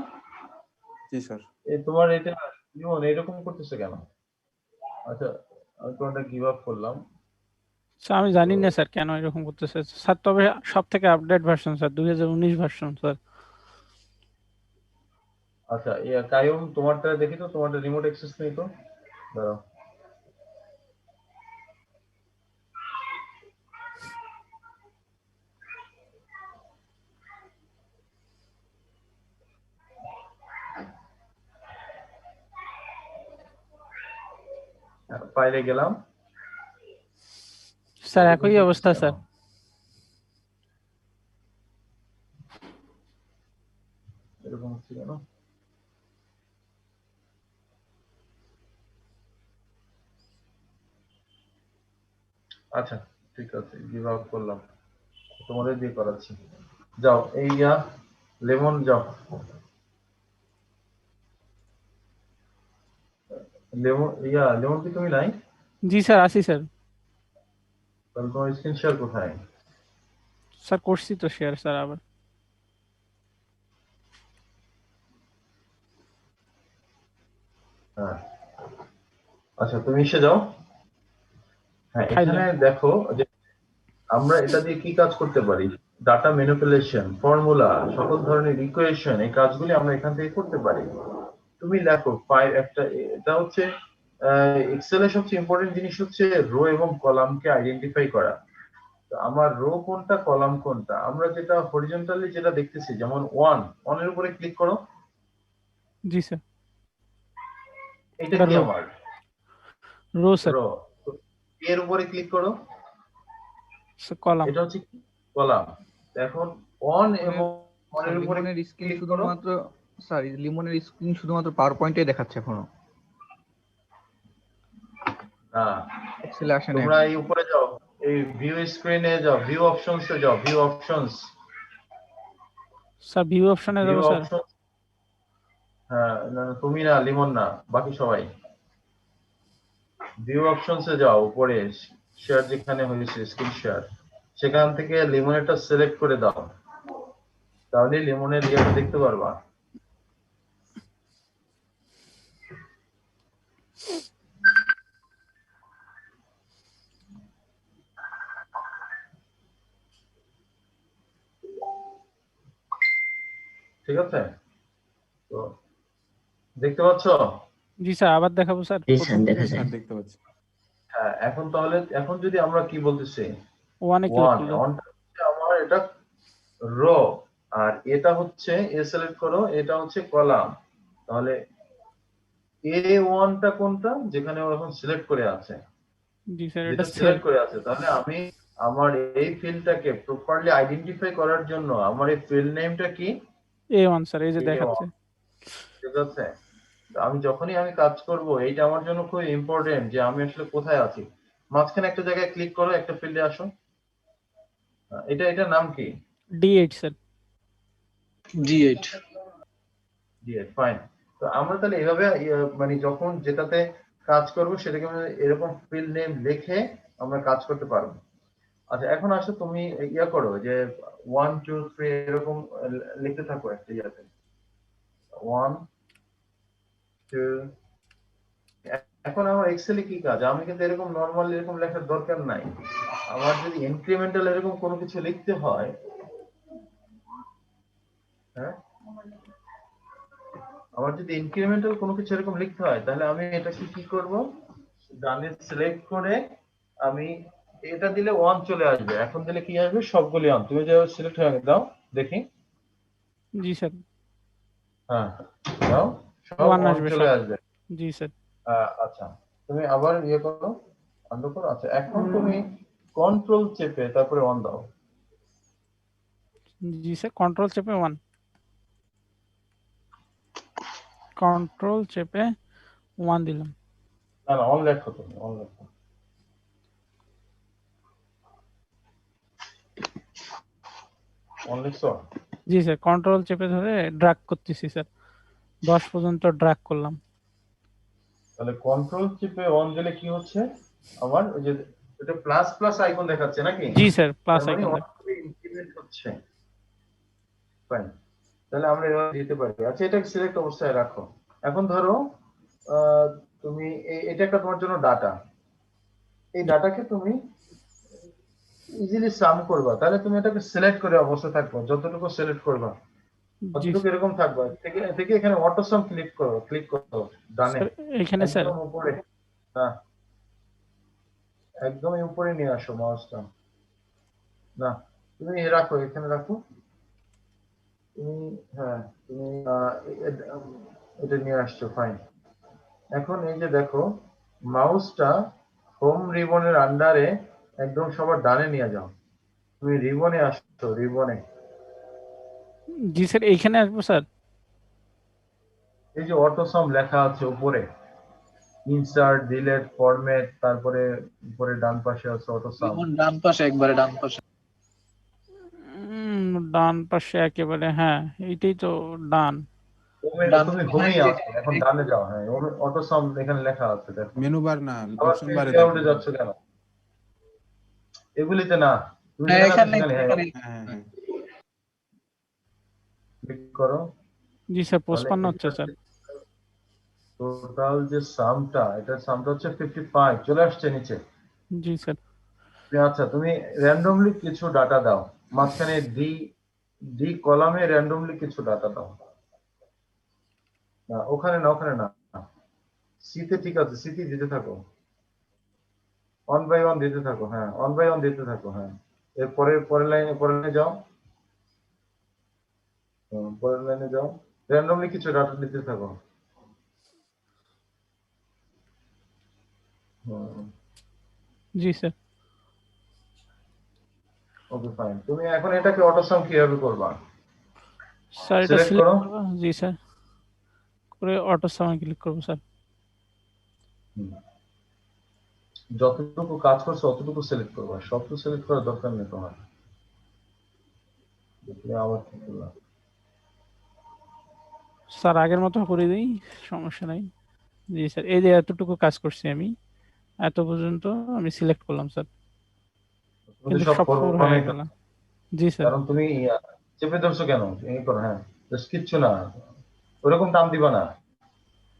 [SPEAKER 5] জি স্যার।
[SPEAKER 1] তোমার এটা জীবন এরকম করতেছে কেন? আচ্ছা, আমি তোমারটা গিভ আপ করলাম।
[SPEAKER 2] স্যার আমি জানি না স্যার কেন এরকম করতেছে স্যার, তবে সব থেকে update version sir 2019 version sir.
[SPEAKER 1] আচ্ছা, কায়ুম তোমারটা দেখি তো, তোমারটা রিমোট অ্যাক্সেস নেই তো, দাঁড়াও। ফাইলে গেলাম
[SPEAKER 2] স্যার একই অবস্থা স্যার।
[SPEAKER 1] এরকম হচ্ছে কেন? আচ্ছা ঠিক আছে, গিভ আপ করলাম, তোমাদের দিয়ে করাচ্ছি। যাও এই লেমন যাও, লেমন কি তুমি নাই?
[SPEAKER 2] জি স্যার আসি স্যার।
[SPEAKER 1] তাহলে তোমার স্ক্রিন শেয়ার কোথায়?
[SPEAKER 2] স্যার করছি তো শেয়ার স্যার আবার।
[SPEAKER 1] হ্যাঁ, আচ্ছা তুমি এসে যাও। হ্যাঁ, এখানে দেখো যে আমরা এটা দিয়ে কি কাজ করতে পারি, ডাটা ম্যানিপুলেশন, ফর্মুলা, সকল ধরনের ইকুয়েশন, এই কাজগুলি আমরা এখান থেকে করতে পারি। তুমি লেখো একটা, এটা হচ্ছে এক্সেল এর সবচেয়ে ইম্পর্টেন্ট জিনিস হচ্ছে রো এবং কলামকে আইডেন্টিফাই করা। তো আমার রো কোনটা, কলাম কোনটা, আমরা যেটা হরিজন্টালি যেটা দেখতেছি, যেমন 1 এর উপরে ক্লিক করো।
[SPEAKER 2] জি স্যার।
[SPEAKER 1] এটা কি আমার
[SPEAKER 2] রো স্যার।
[SPEAKER 1] রো। এর উপরে ক্লিক করো,
[SPEAKER 2] কলাম।
[SPEAKER 1] এটা হচ্ছে কলাম। এখন 1 এবং 1 এর উপরে
[SPEAKER 8] লিমনের স্ক্রিন
[SPEAKER 1] ক্লিক করো।
[SPEAKER 8] শুধুমাত্র স্যার লিমনের স্ক্রিন শুধুমাত্র পাওয়ার পয়েন্টে দেখাচ্ছে এখনো।
[SPEAKER 1] হ্যাঁ,
[SPEAKER 8] এক্সেলে আসে না
[SPEAKER 1] তোমরা এই উপরে যাও, এই ভিউ স্ক্রিনে যাও, ভিউ অপশনস এ যাও, ভিউ অপশনস,
[SPEAKER 2] স্যার ভিউ অপশনে
[SPEAKER 1] ভিউ
[SPEAKER 2] যাবো স্যার।
[SPEAKER 1] অপশন। হ্যাঁ, না, তুমি না, লিমন না, বাকি সবাই ভিউ অপশনস এ যাও, উপরে শেয়ার যেখানে হয়েছে স্ক্রিন শেয়ার, সেখান থেকে লিমনেরটা সিলেক্ট করে দাও, তাহলে লিমনের ইয়েটা দেখতে পারবা। ঠিক আছে, তো দেখতে পাচ্ছ?
[SPEAKER 2] জি স্যার, আবার দেখাবো স্যার।
[SPEAKER 4] জি স্যার, দেখা
[SPEAKER 5] জি
[SPEAKER 4] যায়।
[SPEAKER 5] স্যার, দেখতে পাচ্ছি।
[SPEAKER 1] হ্যাঁ, এখন তাহলে এখন যদি আমরা কি বলতেছি,
[SPEAKER 2] ওয়ানে ক্লিক
[SPEAKER 1] ওয়ান,
[SPEAKER 2] করলে
[SPEAKER 1] ওয়ানটা হচ্ছে আমার এটা রো, আর এটা হচ্ছে এ সিলেক্ট করো, এটা হচ্ছে কলাম। তাহলে এ ওয়ানটা কোনটা, যেখানে ওরকম সিলেক্ট করে আছে,
[SPEAKER 2] জি স্যার, এটা
[SPEAKER 1] যেটা
[SPEAKER 2] সেল
[SPEAKER 1] সিলেক্ট করে আছে, তাহলে আমি আমার এই ফিল্ডটাকে প্রপারলি আইডেন্টিফাই করার জন্য আমার এই ফিল্ড নেমটা কি,
[SPEAKER 2] A1 স্যার, এই যে
[SPEAKER 1] A1,
[SPEAKER 2] দেখাচ্ছে।
[SPEAKER 1] ঠিক আছে? তো আমি যখনই আমি কাজ করব, এইটা আমার জন্য খুব ইম্পর্টেন্ট যে আমি আসলে কোথায় আছি। মাঝখানে একটা জায়গায় ক্লিক করো, একটা ফিল্ডে আসো। এটার নাম কি?
[SPEAKER 2] D8 sir.
[SPEAKER 7] G8
[SPEAKER 1] fine. তো আমরা তাহলে এভাবে মানে যখন যেটাতে কাজ করব সেটাকে আমরা এরকম ফিল্ড নেম লিখে আমরা কাজ করতে পারবো। আচ্ছা, এখন আসো তুমি ইয়া করো যে 1 2 3 এরকম লিখতে থাকো একটা ইয়াতে, 1 2। এখন আমার এক্সেলে কি কাজ, আমি কিন্তু এরকম নরমাল এরকম লেখার দরকার নাই। আমার যদি ইনক্রিমেন্টাল এরকম কোনো কিছু লিখতে হয়, হ্যাঁ, আমার যদি ইনক্রিমেন্টাল কোনো কিছু এরকম লিখতে হয়, তাহলে আমি এটাকে কি করব, ডানে সিলেক্ট করে আমি এটা দিলে 1 চলে আসবে। এখন দিলে কি আসবে, সবগুলি 1। তুমি যে সিলেক্ট হয়ে দাও দেখি।
[SPEAKER 2] জি স্যার,
[SPEAKER 1] হ্যাঁ, দাও, সব
[SPEAKER 2] 1
[SPEAKER 1] 1
[SPEAKER 2] আসবে
[SPEAKER 1] চলে
[SPEAKER 2] সব।
[SPEAKER 1] আসবে।
[SPEAKER 2] জি স্যার।
[SPEAKER 1] আচ্ছা, তুমি আবার ইয়ে করো, আনডু করো। আচ্ছা, এখন তুমি কন্ট্রোল চেপে তারপরে 1 দাও।
[SPEAKER 2] জি স্যার, কন্ট্রোল চেপে 1, কন্ট্রোল চেপে 1 দিলাম।
[SPEAKER 1] না না, 1 লেখো, তুমি 1 লেখো। লিখছো?
[SPEAKER 2] জি স্যার, কন্ট্রোল চেপে ধরে ড্র্যাগ করতেছি স্যার, 10 পর্যন্ত ড্র্যাগ করলাম।
[SPEAKER 1] তাহলে কন্ট্রোল চিপে 1 দিলে কি হচ্ছে, আমার ওই যে এটা প্লাস প্লাস আইকন দেখাচ্ছে নাকি?
[SPEAKER 2] জি স্যার, প্লাস
[SPEAKER 1] তার মানে
[SPEAKER 2] আইকন।
[SPEAKER 1] 1 করে ইনক্রিমেন্ট হচ্ছে। ফাইন, তাহলে আমরা এভাবে দিতে পারি। আচ্ছা, এটাকে সিলেক্ট অবস্থায় রাখো। এখন ধরো তুমি এটা একটা তোমার জন্য ডাটা, এই ডাটাকে তুমি ইজিলি সাম করবা, তাহলে তুমি এটাকে সিলেক্ট করে অবস্থা থাকবো, যতটুকু সিলেক্ট করবা
[SPEAKER 2] জি
[SPEAKER 1] ততটুকু এরকম থাকবে। থেকে এখানে অটো সাম ক্লিক করো ডানে,
[SPEAKER 2] স্যার, এখানে স্যার।
[SPEAKER 1] একদম উপরে। হ্যাঁ, একদম উপরে নিয়ে আসো মাউসটা। না, তুমি রাখো, এখানে রাখো তুমি। হ্যাঁ, তুমি এটা নিয়ে আসছো, ফাইন। এখন এই যে দেখো, মাউসটা হোম রিবনের আন্ডারে একদম সবার ডানে নিয়ে যাও। তুমি রিবনে আসছো, রিবনে
[SPEAKER 2] জি স্যার, এইখানে আসবো স্যার।
[SPEAKER 1] এই যে অটোসাম লেখা আছে উপরে, ইনসার্ট, ডিলিট, ফরম্যাট, তারপরে উপরে ডান পাশে আছে অটোসাম।
[SPEAKER 8] ডান পাশে, একবারে ডান পাশে।
[SPEAKER 2] ডান পাশে একেবারে, হ্যাঁ এইটাই তো ডান।
[SPEAKER 1] তুমি হোমেই আছো, এখন ডানে যাও। হ্যাঁ, অটোসাম এখানে লেখা আছে, দেখো।
[SPEAKER 5] মেনু বার না,
[SPEAKER 1] আবার
[SPEAKER 5] অপশন
[SPEAKER 1] তুমি
[SPEAKER 5] বারে
[SPEAKER 1] লেআউটে যাচ্ছ কেন? এগুলিতে না, তুমি
[SPEAKER 8] হ্যাঁ,
[SPEAKER 1] যেখানে
[SPEAKER 8] এখানে,
[SPEAKER 1] আছো সেখানে।
[SPEAKER 8] এখানে।
[SPEAKER 5] হ্যাঁ,
[SPEAKER 1] ক্লিক করো।
[SPEAKER 2] জি স্যার,
[SPEAKER 1] তাহলে
[SPEAKER 2] 55 হচ্ছে স্যার।
[SPEAKER 1] টোটাল যে সামটা, এটার সামটা হচ্ছে 55 চলে আসছে নিচে।
[SPEAKER 2] জি স্যার।
[SPEAKER 1] আচ্ছা, তুমি র্যান্ডমলি কিছু ডাটা দাও, মাঝখানে ডি ডি কলামে র্যান্ডমলি কিছু ডাটা দাও। না, ওখানে না, ওখানে না, সিতে ঠিক আছে, সিতে দিতে থাকো, 1 বাই 1 দিতে থাকো। হ্যাঁ, 1 বাই 1 দিতে থাকো। হ্যাঁ, এর পরের লাইনে যাও। পরের লাইনে যাও, র্যান্ডমলি কিছু ডাটা দিতে থাকো।
[SPEAKER 2] জি স্যার।
[SPEAKER 1] ওকে, ফাইন। তুমি এখন এটাকে অটোসাম কিভাবে করবা?
[SPEAKER 2] স্যার এটা
[SPEAKER 1] সিলেক্ট
[SPEAKER 2] সিলেক্ট
[SPEAKER 1] করো।
[SPEAKER 2] করব। জি স্যার, করে অটো সামে ক্লিক করব স্যার।
[SPEAKER 1] যতটুকু কাজ করছো অতটুকু সিলেক্ট করবা, সব তো সিলেক্ট করার দরকার নেই তোমার। তুমি আবার কি করলা?
[SPEAKER 2] স্যার আগের মতো করে দিই, সমস্যা নাই। জি স্যার, এই যে এতটুকু কাজ করছি আমি, এত পর্যন্ত আমি সিলেক্ট করলাম স্যার,
[SPEAKER 1] তুমি তো
[SPEAKER 2] কিন্তু
[SPEAKER 1] সব
[SPEAKER 2] সব
[SPEAKER 1] করবো
[SPEAKER 2] পুরো
[SPEAKER 1] না,
[SPEAKER 2] হয়ে গেল। জি স্যার।
[SPEAKER 1] কারণ তুমি চেপে ধরছো কেন? এই করো, হ্যাঁ, জাস্ট কিচ্ছু না, ওরকম টান দিবা না,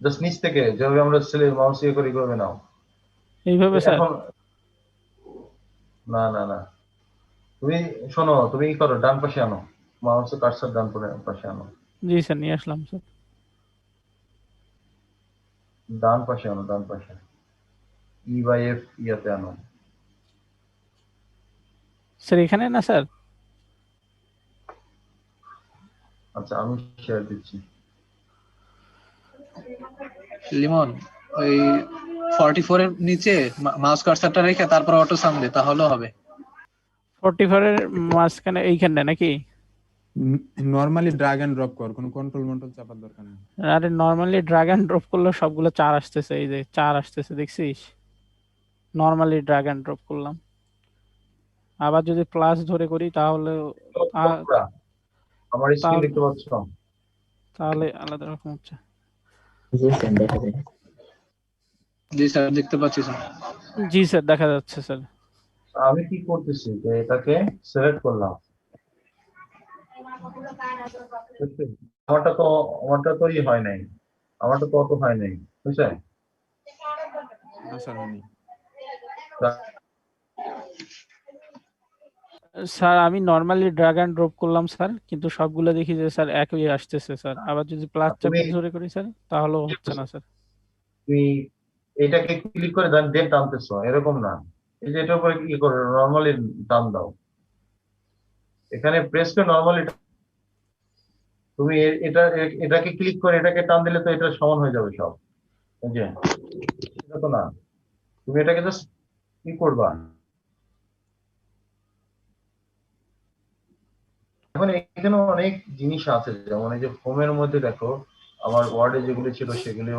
[SPEAKER 1] জাস্ট নিচ থেকে যেভাবে আমরা মাউস ইয়ে করি করবে নাও।
[SPEAKER 2] এইভাবে স্যার?
[SPEAKER 1] এখন না না না, তুমি শোনো, তুমি কি করো, ডান পাশে আনো, মাউসের কার্সার ডান পাশে আনো,
[SPEAKER 2] জি স্যার, নিয়ে আসলাম স্যার।
[SPEAKER 1] ডান পাশে আনো, ডান পাশে ই বাই এফ ইয়াতে আনো।
[SPEAKER 2] স্যার এখানে না স্যার?
[SPEAKER 1] আচ্ছা আমি শেয়ার দিচ্ছি।
[SPEAKER 8] লিমন, ওই 44 এর নিচে মাউস কার্সারটা রেখে তারপর অটো সাম দে, তাহলেও হবে।
[SPEAKER 2] 44 এর মাঝখানে এইখানটা নাকি?
[SPEAKER 5] নরমালি ড্র্যাগ এন্ড ড্রপ কর, কোনো কন্ট্রোল মন্ট্রোল চাপার দরকার নেই।
[SPEAKER 2] আরে নরমালি ড্র্যাগ এন্ড ড্রপ করলে সবগুলো 4 আসতেছে, এই যে 4 আসতেছে দেখছিস? নরমালি ড্র্যাগ এন্ড ড্রপ করলাম, আবার যদি প্লাস ধরে করি তাহলে
[SPEAKER 1] বন্ধুরা, আমার স্ক্রিন দেখতে পাচ্ছ?
[SPEAKER 2] তাহলে আলাদা রকম হচ্ছে।
[SPEAKER 4] জি স্যার, দেখা যায়।
[SPEAKER 8] জি স্যার, দেখতে পাচ্ছি স্যার।
[SPEAKER 2] জি স্যার, দেখা যাচ্ছে স্যার।
[SPEAKER 1] আমি কি করতেছি যে এটাকে সিলেক্ট করলাম, আমারটা তো ই হয় নাই, আমারটা তো অত হয় নাই, বুঝছেন?
[SPEAKER 5] না স্যার, হয়নি।
[SPEAKER 2] স্যার আমি নরমালি ড্র্যাগ এন্ড ড্রপ করলাম স্যার, কিন্তু সবগুলো দেখি যে স্যার একই আসতেছে স্যার, আবার যদি প্লাস
[SPEAKER 1] তুমি
[SPEAKER 2] চাপে ধরে করি স্যার তাহলেও হচ্ছে না স্যার।
[SPEAKER 1] তুমি এটাকে ক্লিক করে দেন টানতেছো, এরকম না, এই যে এটার উপরে কি করো, নরমালি টান দাও, এখানে প্রেস করে নরমালি তুমি এটাকে ক্লিক করে এটাকে টান দিলে তো এটা সমান হয়ে যাবে সব, এই যে এটা তো না, তুমি এটাকে জাস্ট কি করবা, এখন এখানে অনেক জিনিস আছে, যেমন এই যে হোমের মধ্যে দেখো আমার ওয়ার্ডে যেগুলি ছিল সেগুলি,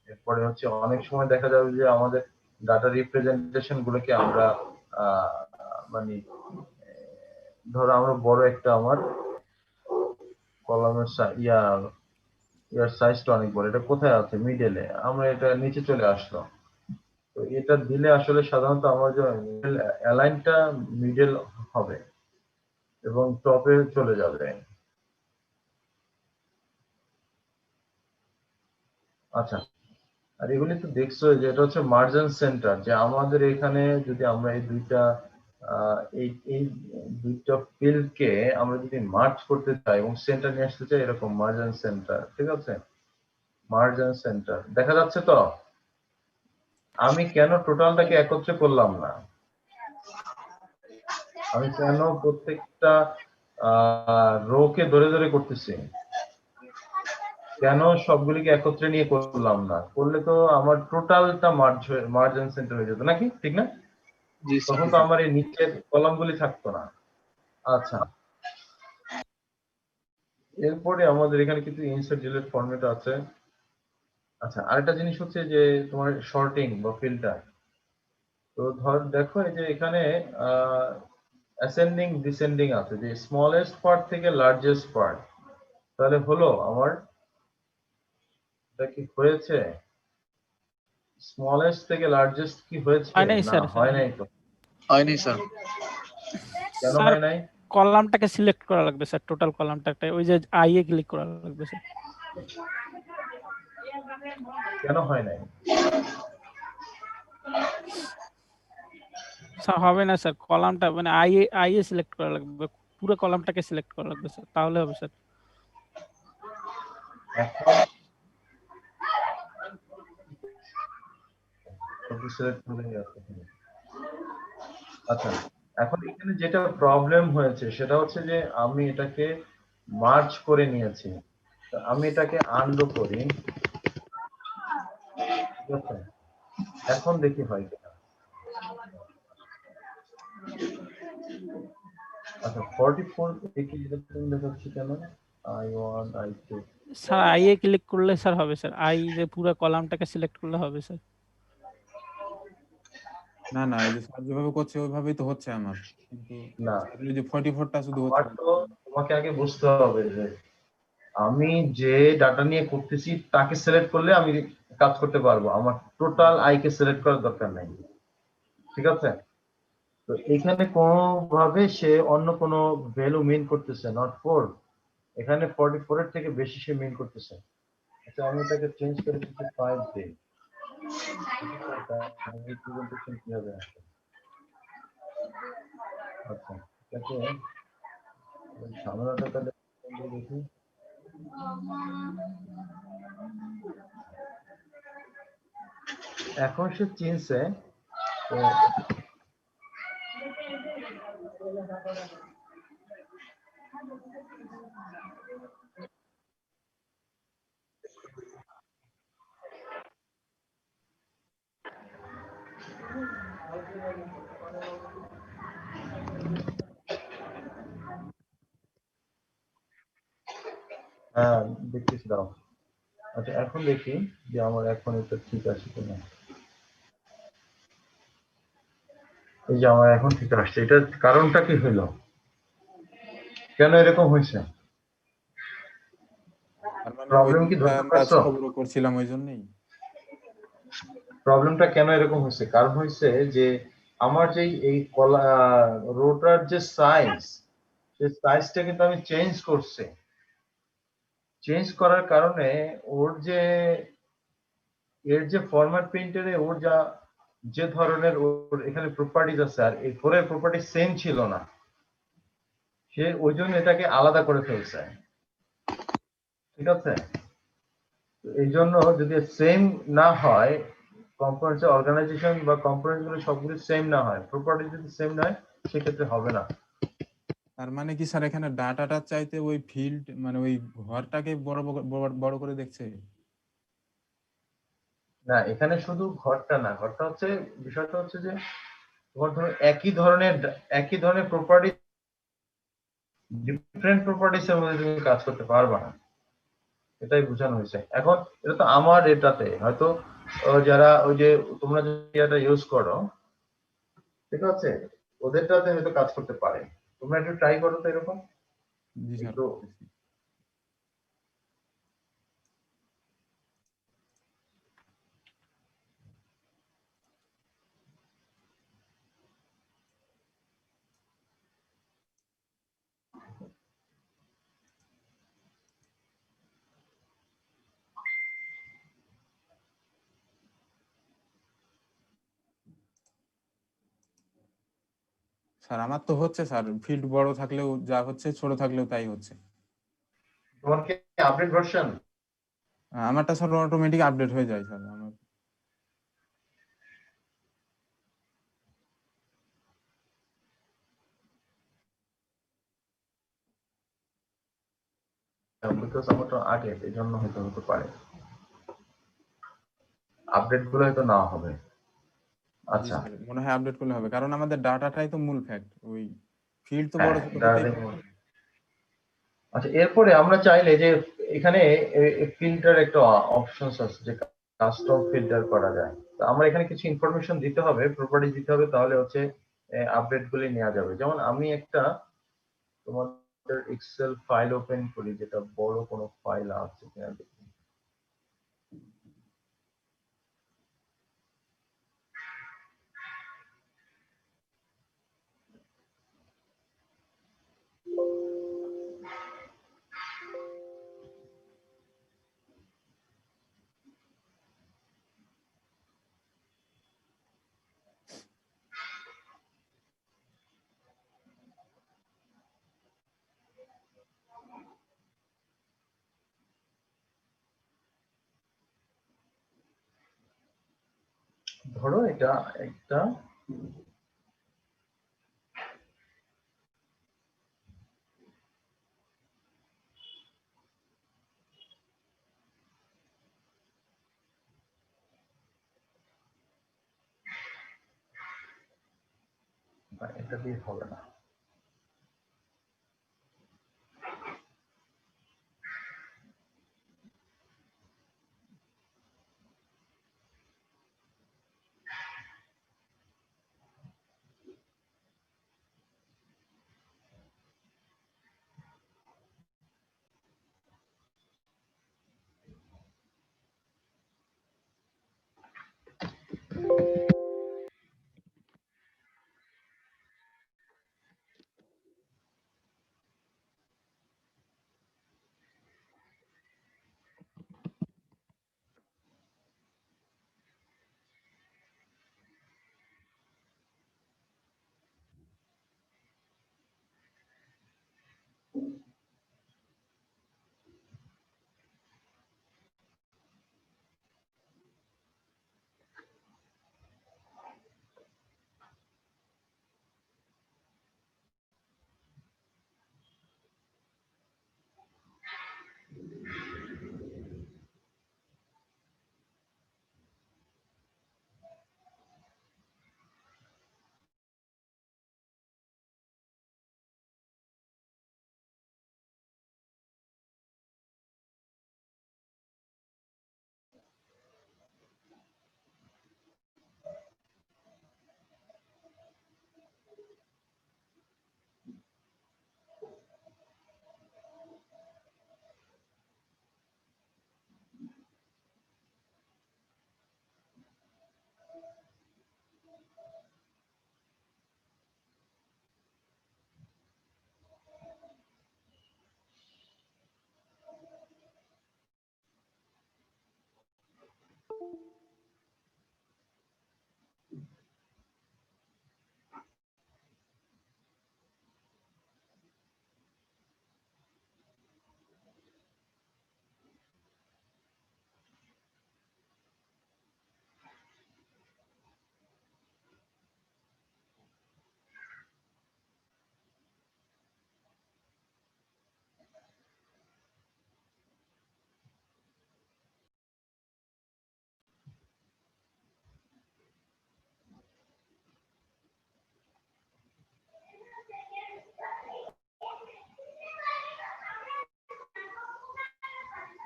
[SPEAKER 1] এরপরে হচ্ছে অনেক সময় দেখা যাবে যে আমাদের ডাটা রিপ্রেজেন্টেশন গুলোকে আমরা মানে ধরো আমরা বড় একটা আমার কলামের ইয়ার সাইজটা অনেক বড়, এটা কোথায় আছে, মিডলে, আমরা এটা নিচে চলে আসলো, তো এটা দিলে আসলে সাধারণত আমার যে অ্যালাইনটা মিডল হবে এবং টপে চলে যাবে। আচ্ছা, আর এগুলি তো দেখছো যে এটা হচ্ছে মার্জিন সেন্টার, যে আমাদের এখানে যদি আমরা এই দুইটা ফিল্ডকে আমরা যদি মার্জ করতে চাই এবং সেন্টার নিয়ে আসতে চাই, এরকম মার্জিন সেন্টার, ঠিক আছে, মার্জিন সেন্টার দেখা যাচ্ছে তো। আমি কেন টোটালটাকে একত্রে করলাম না, আমি কেন প্রত্যেকটা রোকে ধরে ধরে করতেছি, কেন সবগুলিকে একত্রে নিয়ে করলাম না, করলে তো আমার টোটালটা মার্জিন সেন্টার হয়ে যেত নাকি, ঠিক না?
[SPEAKER 8] জি স্যার।
[SPEAKER 1] তখন তো আমার এই নিচের কলামগুলি থাকতো না। আচ্ছা, এরপরে আমাদের এখানে কিন্তু ইনসার্ট ডিলিট ফরম্যাট আছে। আচ্ছা, আরেকটা জিনিস হচ্ছে যে তোমার শর্টিং বা ফিল্টার, তো দেখো এই যে এখানে অ্যাসেন্ডিং ডিসেন্ডিং আছে, যে স্মলেস্ট পার্ট থেকে লার্জেস্ট পার্ট, তাহলে হলো আমার এটা কি হয়েছে, স্মলেস্ট থেকে লার্জেস্ট কি হয়েছে?
[SPEAKER 2] হয় নাই
[SPEAKER 1] না,
[SPEAKER 2] স্যার।
[SPEAKER 1] হয় নাই তো।
[SPEAKER 8] হয়নি স্যার।
[SPEAKER 1] কেন
[SPEAKER 2] স্যার
[SPEAKER 1] হয় নাই?
[SPEAKER 2] কলামটাকে সিলেক্ট করা লাগবে স্যার, টোটাল কলামটাকে, ওই যে আই এ ক্লিক করা লাগবে স্যার।
[SPEAKER 1] কেন হয় নাই?
[SPEAKER 2] স্যার হবে না স্যার, কলামটা মানে আই এ সিলেক্ট করা লাগবে, পুরো কলামটাকে সিলেক্ট করা লাগবে স্যার, তাহলে হবে স্যার।
[SPEAKER 1] আচ্ছা, এখন এখানে যেটা প্রবলেম হয়েছে সেটা হচ্ছে যে আমি এটাকে মার্জ করে নিয়েছি, আমি এটাকে আনডু করি, ঠিক আছে, এখন দেখি হয় কিনা। আচ্ছা, 44 দেখি এরকম দেখাচ্ছে কেন, I1 I2,
[SPEAKER 2] sir I A click করলে স্যার হবে স্যার, আই যে পুরো কলামটাকে সিলেক্ট করলে হবে স্যার।
[SPEAKER 5] না না, এই যে স্যার যেভাবে করছে ওইভাবেই তো হচ্ছে আমার, কিন্তু
[SPEAKER 1] না,
[SPEAKER 5] স্যারের ওই যে 44টা শুধু
[SPEAKER 1] আমার
[SPEAKER 5] হচ্ছে।
[SPEAKER 1] তো তোমাকে আগে বুঝতে হবে যে আমি যে ডাটা নিয়ে করতেছি তাকে সিলেক্ট করলে আমি কাজ করতে পারবো, আমার টোটাল আই কে সিলেক্ট করার দরকার নাই। ঠিক আছে, তো এখানে কোনোভাবে সে অন্য কোনো ভ্যালু মিন করতেছে নট 4, এখানে 44 এর থেকে বেশি সে মিন করতেছে। আচ্ছা আমি এটাকে চেঞ্জ করে দিচ্ছি 5 দিই। রিপ্রেজেন্টেশন কি হবে? আচ্ছা এটাকে সামনেটা তাহলে দেখি। এখন সে চিনছে তো হ্যাঁ দেখতেছি দাও। আচ্ছা এখন দেখি যে আমার এখন এটা ঠিক আছে কিনা। এই যে আমার এখন ঠিক আসছে, এটার কারণটা কি হলো, কেন এরকম হয়েছে?
[SPEAKER 5] তার মানে ওই
[SPEAKER 1] প্রবলেম কি
[SPEAKER 5] দিকটা
[SPEAKER 1] ধরতে
[SPEAKER 5] আমরা
[SPEAKER 1] পারছো?
[SPEAKER 5] ছোট বড় করছিলাম ওই জন্যই।
[SPEAKER 1] প্রবলেমটা কেন এরকম হয়েছে? কারণ হয়েছে যে আমার যে এই কলা রোটার যে সাইজ, সেই সাইজটা কিন্তু আমি চেঞ্জ করছি। চেঞ্জ করার কারণে ওর যে এর যে ফরম্যাট প্রিন্টারে ওর যা যে ধরনের ওর এখানে প্রপার্টিজ আছে আর এই ফোরের প্রপার্টি সেম ছিল না, সে ওই জন্য এটাকে আলাদা করে ফেলছে। ঠিক আছে, তো এই জন্য যদি সেম না হয়, কম্পোনেন্টস অর্গানাইজেশন বা কম্পোনেন্ট গুলো সবগুলো সেম না হয়, প্রপার্টি যদি সেম না হয় সেক্ষেত্রে হবে না।
[SPEAKER 5] তার মানে কি স্যার এখানে ডাটাটা চাইতে ওই ফিল্ড মানে ওই ঘরটাকে বড় করে দেখছে?
[SPEAKER 1] না এখানে শুধু ঘরটা না, ঘরটা হচ্ছে বিষয়টা হচ্ছে যে তোমার ধরো একই ধরনের প্রপার্টি ডিফারেন্ট প্রপার্টিস এর মধ্যে তুমি কাজ করতে পারবা না, এটাই বোঝানো হয়েছে। এখন এটা তো আমার এটাতে হয়তো যারা ওই যে তোমরা যে এটা ইউজ করো, ঠিক আছে, ওদেরটাতে হয়তো কাজ করতে পারে। তোমরা একটু ট্রাই করো তো এরকম
[SPEAKER 5] জি স্যার
[SPEAKER 1] একটু।
[SPEAKER 5] করতেছি। স্যার আমার তো হচ্ছে স্যার, ফিল্ড বড় থাকলেও যা হচ্ছে, ছোট থাকলেও তাই হচ্ছে।
[SPEAKER 1] তোমার কি আপডেট ভার্সন?
[SPEAKER 5] আমারটা স্যার অটোমেটিক আপডেট হয়ে যায় স্যার আমার।
[SPEAKER 1] বিকজ আমার তো আগে এই জন্য হয়তো হতে পারে, আপডেট গুলো হয়তো না হবে।
[SPEAKER 5] জি
[SPEAKER 1] আচ্ছা
[SPEAKER 5] স্যার মনে হয় আপডেট করলে হবে, কারণ আমাদের ডাটাটাই তো মূল ফ্যাক্ট, ওই ফিল্ড তো বড়
[SPEAKER 1] হ্যাঁ
[SPEAKER 5] ছোট হতেই পারে।
[SPEAKER 1] আচ্ছা এরপরে আমরা চাইলে যে এখানে ফিল্টার একটা অপশনস আছে যে কাস্টম ফিল্টার করা যায়, তো আমরা এখানে কিছু ইনফরমেশন দিতে হবে, প্রপার্টি দিতে হবে, তাহলে হচ্ছে আপডেট গুলি নেওয়া যাবে। যেমন আমি একটা তোমাদের এক্সেল ফাইল ওপেন করি, যেটা বড় কোনো ফাইল আছে কিনা দেখি। ধরো এটা একটা এটা দিয়ে হবে না।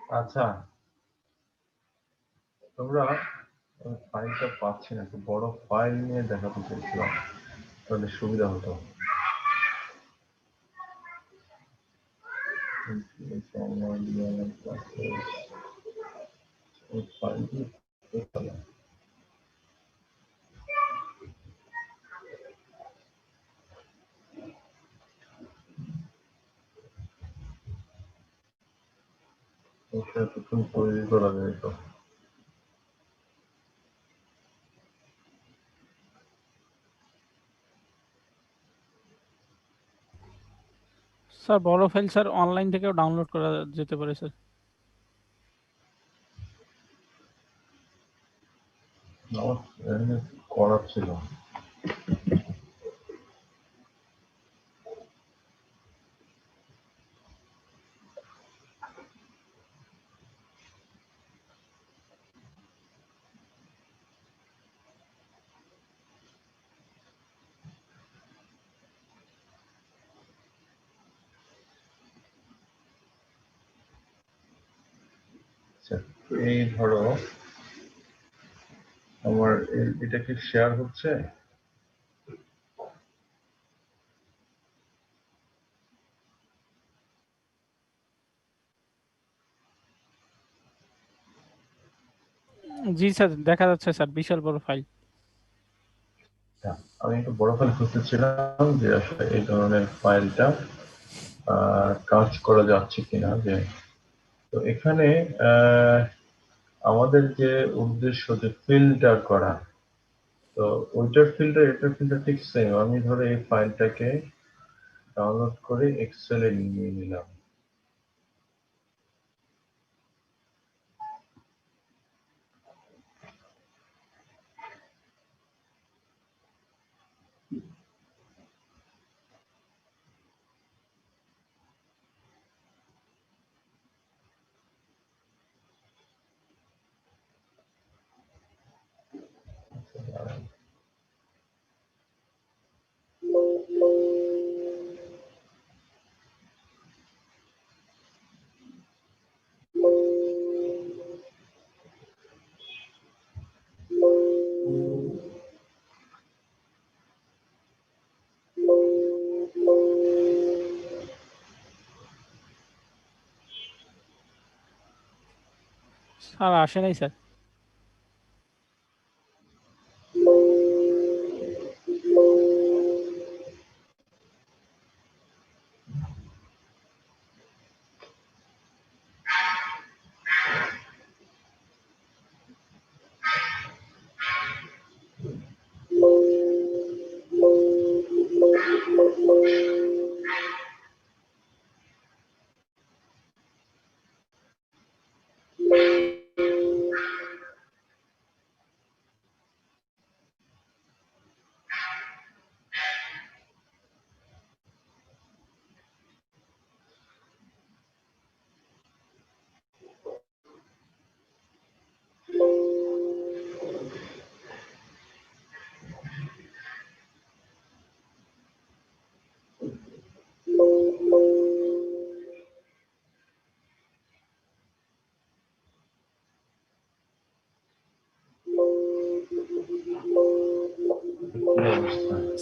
[SPEAKER 1] আচ্ছা, তোমরা ফাইলটা পাচ্ছি না, একটু বড় ফাইল নিয়ে দেখাতে চাইছিলাম, তাহলে সুবিধা হতো। ওই ফাইলটি কোথায়? এটা এতক্ষণ তৈরি করা যায় তো।
[SPEAKER 2] স্যার বড় ফাইল স্যার অনলাইন থেকেও ডাউনলোড করা যেতে পারে স্যার।
[SPEAKER 1] আমার এমনি করা ছিল। আচ্ছা, এই ধরো আমার এটা কি শেয়ার হচ্ছে?
[SPEAKER 2] জি স্যার দেখা যাচ্ছে স্যার, বিশাল বড় ফাইল।
[SPEAKER 1] আমি একটু বড় ফাইল খুঁজতেছিলাম যে আসলে এই ধরনের ফাইলটা কাজ করা যাচ্ছে কিনা। যে তো এখানে আমাদের যে উদ্দেশ্য যে ফিল্টার করা, তো ওইটার ফিল্টার এটার ফিল্টার ঠিক সেম। আমি ধরো এই ফাইলটাকে ডাউনলোড করে এক্সেলে নিয়ে নিলাম।
[SPEAKER 2] স্যার আসে নাই স্যার।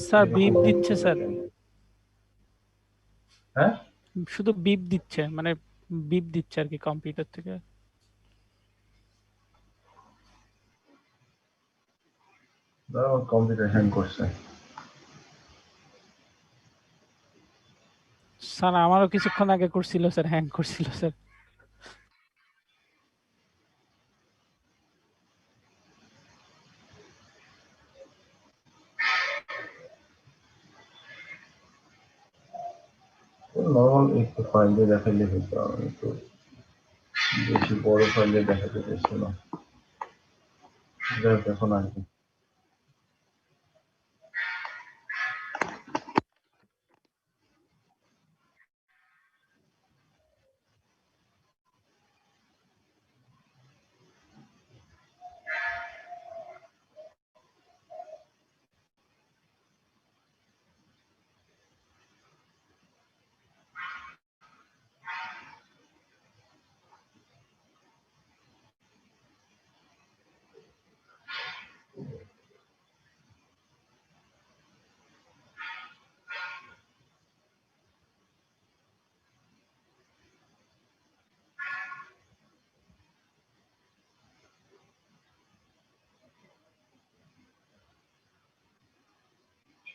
[SPEAKER 2] স্যার বিপ দিচ্ছে স্যার,
[SPEAKER 1] হ্যাঁ,
[SPEAKER 2] শুধু বিপ দিচ্ছে, মানে বিপ দিচ্ছে আর কি কম্পিউটার থেকে।
[SPEAKER 1] আমার কম্পিউটার হ্যাং করছে।
[SPEAKER 2] স্যার আমারও কিছুক্ষণ আগে করছিল স্যার, হ্যাং করছিল স্যার।
[SPEAKER 1] নর্মাল একটু ফাইল দিয়ে দেখাইলে হতো, আমি তো বেশি বড় ফাইল দিয়ে দেখাতে চাইছিলাম। যাই হোক, এখন আসবে।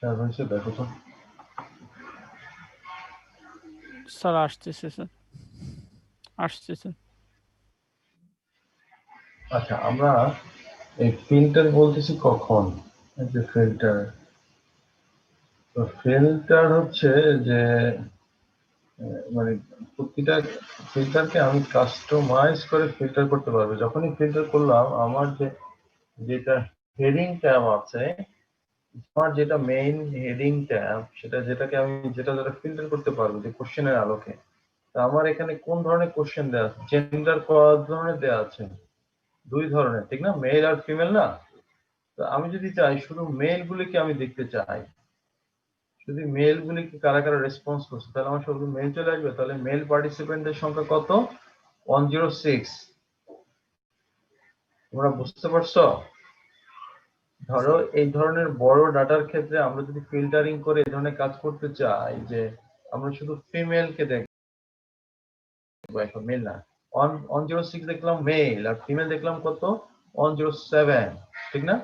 [SPEAKER 1] শেয়ার হয়েছে দেখো তো।
[SPEAKER 2] স্যার আসতেছে স্যার, আসছে স্যার।
[SPEAKER 1] আচ্ছা, আমরা এই ফিল্টার বলতেছি কখন? এই যে ফিল্টার, তো ফিল্টার হচ্ছে যে মানে প্রতিটা ফিল্টারকে আমি কাস্টমাইজ করে ফিল্টার করতে পারবো। যখনই ফিল্টার করলাম, আমার যেটা হেডিং ট্যাব আছে, আমার যেটা মেইন হেডিং ট্যাব, যেটাকে আমি যেটা দ্বারা ফিল্টার করতে পারবো যে কোশ্চেনের আলোকে। তা আমার এখানে কোন ধরনের কোশ্চেন দেওয়া আছে? জেন্ডার কত ধরনের দেওয়া আছে? 2 ধরনের, ঠিক না? মেল আর ফিমেল না? তো আমি যদি চাই শুধু মেল গুলিকে আমি দেখতে চাই, যদি মেল গুলিকে কারা কারা রেসপন্স করছে, তাহলে আমার শুধু মেল চলে আসবে। তাহলে মেল পার্টিসিপেন্টের সংখ্যা কত? 106। তোমরা বুঝতে পারছো? ধরো এই ধরনের বড় ডাটার ক্ষেত্রে আমরা যদি ফিল্টারিং করে এই ধরনের কাজ করতে চাই, যে আমরা শুধু ফিমেলকে দেখবো, এখন মেল না, 106 দেখলাম মেল, আর ফিমেল দেখলাম কত? 107, ঠিক না?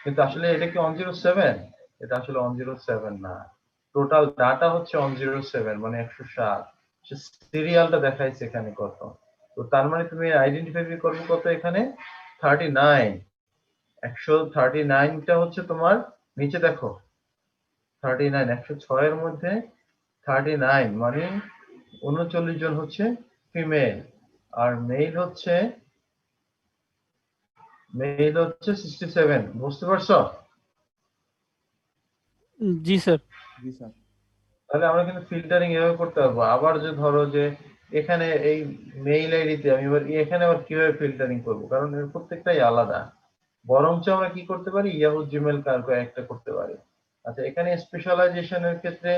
[SPEAKER 1] কিন্তু আসলে এটা কি 107? এটা আসলে 107 না, টোটাল ডাটা হচ্ছে 107, মানে 107। সিরিয়ালটা দেখাইছে এখানে কত। তো তার মানে তুমি আইডেন্টিফাই করবে কত এখানে? 39। 139টা হচ্ছে তোমার, নিচে দেখো 39, 106 এর মধ্যে 39 মানে 39 জন হচ্ছে ফিমেল, আর মেল হচ্ছে 67। বুঝতে পারছো?
[SPEAKER 2] জি স্যার।
[SPEAKER 5] জি স্যার।
[SPEAKER 1] তাহলে আমরা কিন্তু ফিল্টারিং এভাবে করতে পারবো। আবার যে ধরো যে এখানে এই মেইল আইডিতে আমি এবার এখানে আবার কিভাবে ফিল্টারিং করব, কারণ এর প্রত্যেকটাই আলাদা। বরঞ্চ আমরা কি করতে পারি, ইয়াহু জিমেল কার্গো একটা করতে পারি। আচ্ছা, এখানে স্পেশালাইজেশনের ক্ষেত্রে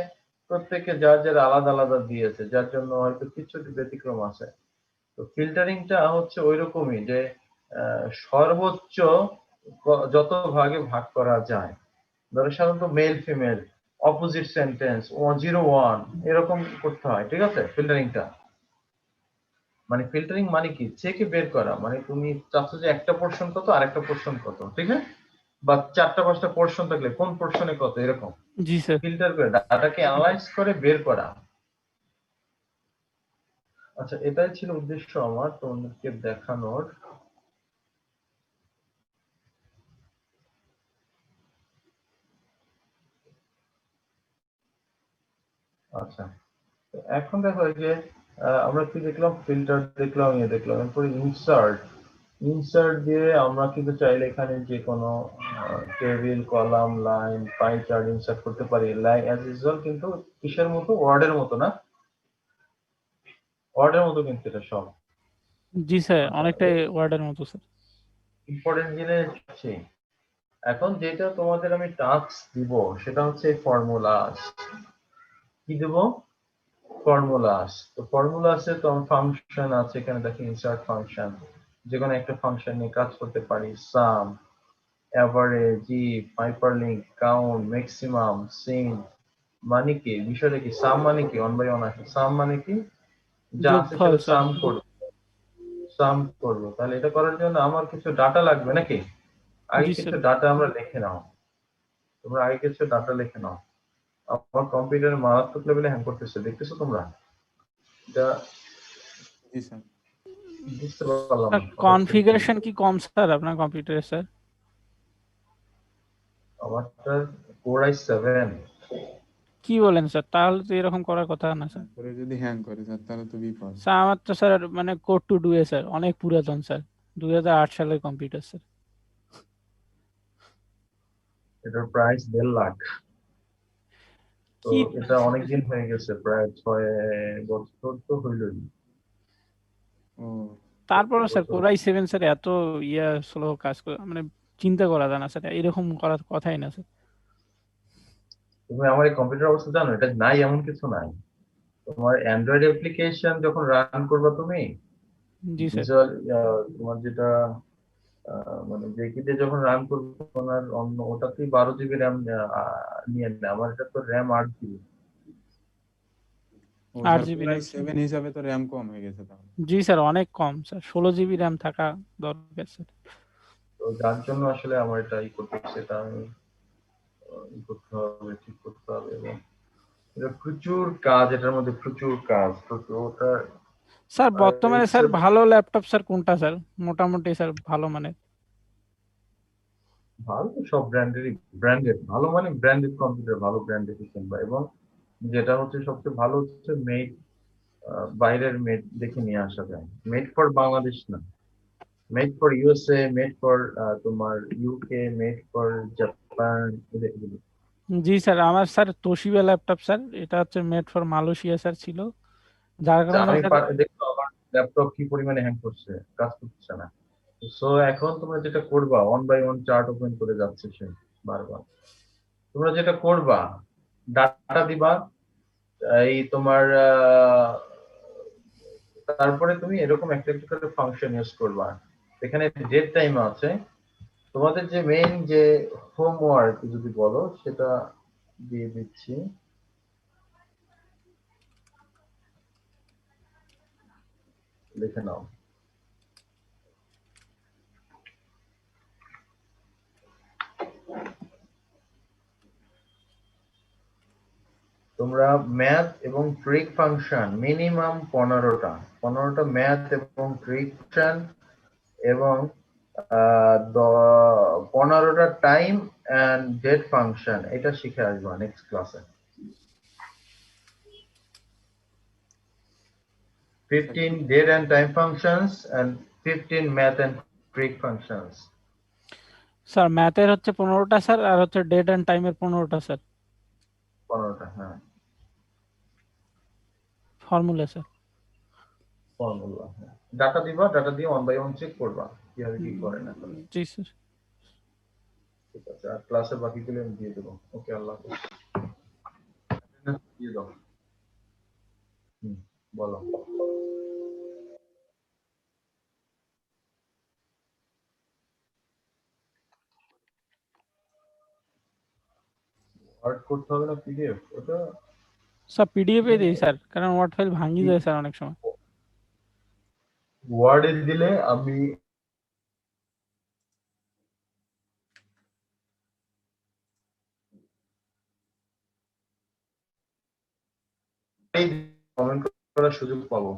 [SPEAKER 1] প্রত্যেকে যার যার আলাদা আলাদা দিয়েছে, যার জন্য হয়তো কিছু ব্যতিক্রম আছে। তো ফিল্টারিংটা হচ্ছে ওইরকমই যে সর্বোচ্চ যত ভাগে ভাগ করা যায়। ধরো সাধারণত মেল ফিমেল, অপোজিট সেন্টেন্স, 0 1 এরকম করতে হয়, ঠিক আছে? ফিল্টারিংটা মানে ফিল্টারিং মানে কি, চেকে বের করা। মানে তুমি চাচ্ছ যে একটা পোর্শন কত আর একটা পোর্শন কত, ঠিক আছে? বা 4টা 5টা পোর্শন থাকলে কোন পোর্শনে কত, এরকম
[SPEAKER 2] জি স্যার।
[SPEAKER 1] ফিল্টার করে ডাটাকে অ্যানালাইজ করে বের করা। আচ্ছা, এটাই ছিল উদ্দেশ্য আমার তোমাদেরকে দেখানোর। আচ্ছা, তো এখন দেখো এই যে আমরা কি দেখলাম, ফিল্টার দেখলাম, দেখলাম, এরপরে ইনসার্ট দিয়ে আমরা কিন্তু চাইলে এখানে যে কোনো table, column, line, pie chart insert করতে পারি। লাইক অ্যাজ ইউজুয়াল, কিন্তু কিসের মতো? ওয়ার্ডের মতো না? ওয়ার্ডের মতো কিন্তু এটা সব।
[SPEAKER 2] জি স্যার,
[SPEAKER 1] আচ্ছা,
[SPEAKER 2] অনেকটাই ওয়ার্ডের মতো স্যার।
[SPEAKER 1] ইম্পর্টেন্ট জিনিস হচ্ছে এখন যেটা তোমাদের আমি টাস্ক দিব সেটা হচ্ছে ফর্মুলাস। কি দেব? ফর্মুলাস। তো ফর্মুলাসে তো ফাংশন আছে, এখানে দেখি ইনসার্ট ফাংশন, যে কোনো একটা ফাংশন নিয়ে কাজ করতে পারি। Sum, average, if, hyperlink, count, maximum, sin. মানে কি বিষয়টা কি? সাম মানে কি? 1 বাই 1 আসে। সাম মানে কি? যা আছে
[SPEAKER 2] যোগফল
[SPEAKER 1] সেটা
[SPEAKER 2] স্যার।
[SPEAKER 1] সাম করবো। তাহলে এটা করার জন্য আমার কিছু ডাটা লাগবে নাকি? আগে
[SPEAKER 2] জি
[SPEAKER 1] কিছু
[SPEAKER 2] স্যার।
[SPEAKER 1] ডাটা আমরা লিখে নাও। তোমরা আগে কিছু ডাটা লিখে নাও। আমার কম্পিউটার মারাত্মক লেভেলে হ্যাং করতেছে, দেখতেছো তোমরা? এটা
[SPEAKER 5] জি স্যার।
[SPEAKER 1] বুঝতে পারলাম না।
[SPEAKER 2] কনফিগারেশন কি কম স্যার আপনার কম্পিউটারে স্যার?
[SPEAKER 1] আমারটা Core i7।
[SPEAKER 2] কি বলেন স্যার? তাহলে তো এরকম করার কথা না স্যার।
[SPEAKER 5] তারপরে যদি হ্যাং করে স্যার তাহলে তো বিপদ।
[SPEAKER 2] স্যার আমার তো স্যার মানে code to do a sir, অনেক পুরাতন স্যার, 2008 সালের কম্পিউটার স্যার।
[SPEAKER 1] এটার প্রাইস 1.5 লাখ। তো
[SPEAKER 2] কি
[SPEAKER 1] এটা অনেকদিন হয়ে গেছে, প্রায় 6 বছর তো হইলই।
[SPEAKER 5] ও
[SPEAKER 2] তারপরে স্যার কোর i7 স্যার এত স্লো কাজ করে, মানে চিন্তা করা যায় না স্যার, এরকম করার কথাই না স্যার।
[SPEAKER 1] তুমি আমার এই কম্পিউটার অবস্থা জানো? এটা নাই এমন কিছু নাই। তোমার অ্যান্ড্রয়েড অ্যাপ্লিকেশন যখন রান করবা তুমি,
[SPEAKER 2] জি স্যার।
[SPEAKER 1] ভিজুয়াল, তোমার যেটা মানে যে কিটে যখন রান করবে তখন আর অন্য ওটাতেই 12 জিবি র্যাম নিয়ে নেয়। আমার এটা তো র্যাম 8 জিবি।
[SPEAKER 5] ও
[SPEAKER 2] 8
[SPEAKER 5] স্যার
[SPEAKER 2] জিবি
[SPEAKER 5] পুরাই
[SPEAKER 2] র্যাম।
[SPEAKER 5] 7 হিসাবে তো র্যাম কম হয়ে গেছে তাহলে।
[SPEAKER 2] জি স্যার, অনেক কম স্যার, 16 জিবি র্যাম থাকা দরকার স্যার।
[SPEAKER 1] তো যার জন্য আসলে আমার এটা করতেছে, এটা আমি ই করতে হবে, ঠিক করতে হবে, এবং এটা প্রচুর কাজ, এটার মধ্যে প্রচুর কাজ, প্রচুর ওটা।
[SPEAKER 2] স্যার
[SPEAKER 1] আর
[SPEAKER 2] বর্তমানে স্যার
[SPEAKER 1] Excel
[SPEAKER 2] ভালো ল্যাপটপ স্যার কোনটা স্যার মোটামুটি স্যার ভালো মানে?
[SPEAKER 1] ভালো তো সব ব্র্যান্ডেড ভালো, মানে ব্র্যান্ডেড কম্পিউটার, ভালো ব্র্যান্ডেড কিনবা। এবং যেটা হচ্ছে সবচেয়ে ভালো হচ্ছে মেড, বাইরের মেড দেখে নিয়ে আসা যায়, মেড ফর বাংলাদেশ না, made for USA, made for তোমার ইউকে, মেড ফর জাপান, এগুলো।
[SPEAKER 2] জি স্যার, আমার স্যার তোশিবা ল্যাপটপ স্যার, এটা হচ্ছে মেড ফর মালয়েশিয়া স্যার ছিল, যার কারণে
[SPEAKER 1] আমি
[SPEAKER 2] স্যার।
[SPEAKER 1] দেখো আমার ল্যাপটপ কি পরিমাণে হ্যাং করছে, কাজ করছে না। সো এখন তোমরা যেটা করবা, 1 বাই 1 চার্ট ওপেন করে যাচ্ছে সে বারবার। তোমরা যেটা করবা, ডাটা দিবা, এই তোমার তারপরে তুমি এরকম একটা একটা করে ফাংশন ইউজ করবা। এখানে ডেট টাইম আছে, তোমাদের যে মেইন যে হোমওয়ার্ক যদি বলো সেটা দিয়ে দিচ্ছি। লিখে নাও। তোমরা ম্যাথ এবং ট্রিক ফাংশন মিনিমাম 15টা ম্যাথ এবং ট্রিক ফাংশন, এবং 15টা টাইম এন্ড ডেট ফাংশন, এটা শিখে আসবা নেক্সট ক্লাসে। 15 date and time functions and 15 math and trig functions.
[SPEAKER 2] Sir ম্যাথের হচ্ছে 15টা স্যার, আর হচ্ছে ডেট এন্ড টাইমের 15টা স্যার
[SPEAKER 1] 15টা, হ্যাঁ,
[SPEAKER 2] ফর্মুলা স্যার।
[SPEAKER 1] ফর্মুলা। ডাটা দিবা, ডাটা দিয়ে 1 বাই 1 চেক করবা কিভাবে কি করে না করে।
[SPEAKER 2] জি স্যার।
[SPEAKER 1] ঠিক আছে, আর ক্লাসের বাকিগুলো আমি দিয়ে দেবো। ওকে, আল্লাহ হাফেজ। দিয়ে দাও। বলো। ওয়ার্ড করতে হবে না পিডিএফ? ওটা
[SPEAKER 2] স্যার পিডিএফ এ দিই স্যার, কারণ ওয়ার্ড ফাইল ভাঙি যায় স্যার অনেক সময়।
[SPEAKER 1] ওয়ার্ডে দিলে আমি কমেন্ট করার সুযোগ পাবো।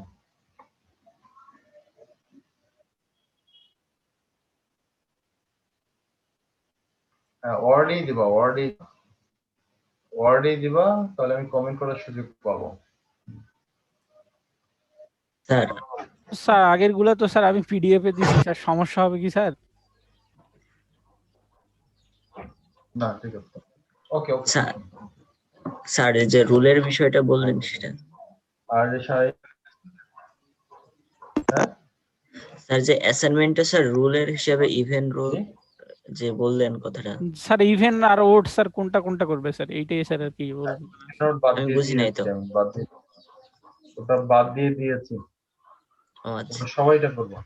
[SPEAKER 1] হ্যাঁ, ওয়ার্ডেই দিবা, ওয়ার্ডেই দিবা, তাহলে আমি কমেন্ট করার সুযোগ পাবো।
[SPEAKER 4] স্যার
[SPEAKER 2] স্যার আগের গুলা তো স্যার আমি পিডিএফ এ দিছি স্যার, সমস্যা হবে কি স্যার?
[SPEAKER 1] না, ঠিক আছে। ওকে ওকে।
[SPEAKER 4] স্যার স্যার এই যে রুলের বিষয়টা বললেন সেটা।
[SPEAKER 1] আর হ্যাঁ,
[SPEAKER 4] স্যার যে অ্যাসাইনমেন্টে স্যার রুলের হিসাবে ইভেন্ট রুল যে বললেন কথাটা,
[SPEAKER 2] স্যার ইভেন আর ওড স্যার কোনটা কোনটা করবে স্যার, এইটাই স্যার আর কি বলবেন।
[SPEAKER 4] আমি বুঝি নাই তো।
[SPEAKER 1] ওটা বাদ দিয়ে দিয়েছি।
[SPEAKER 4] ও আচ্ছা।
[SPEAKER 1] সবাইটা করবো।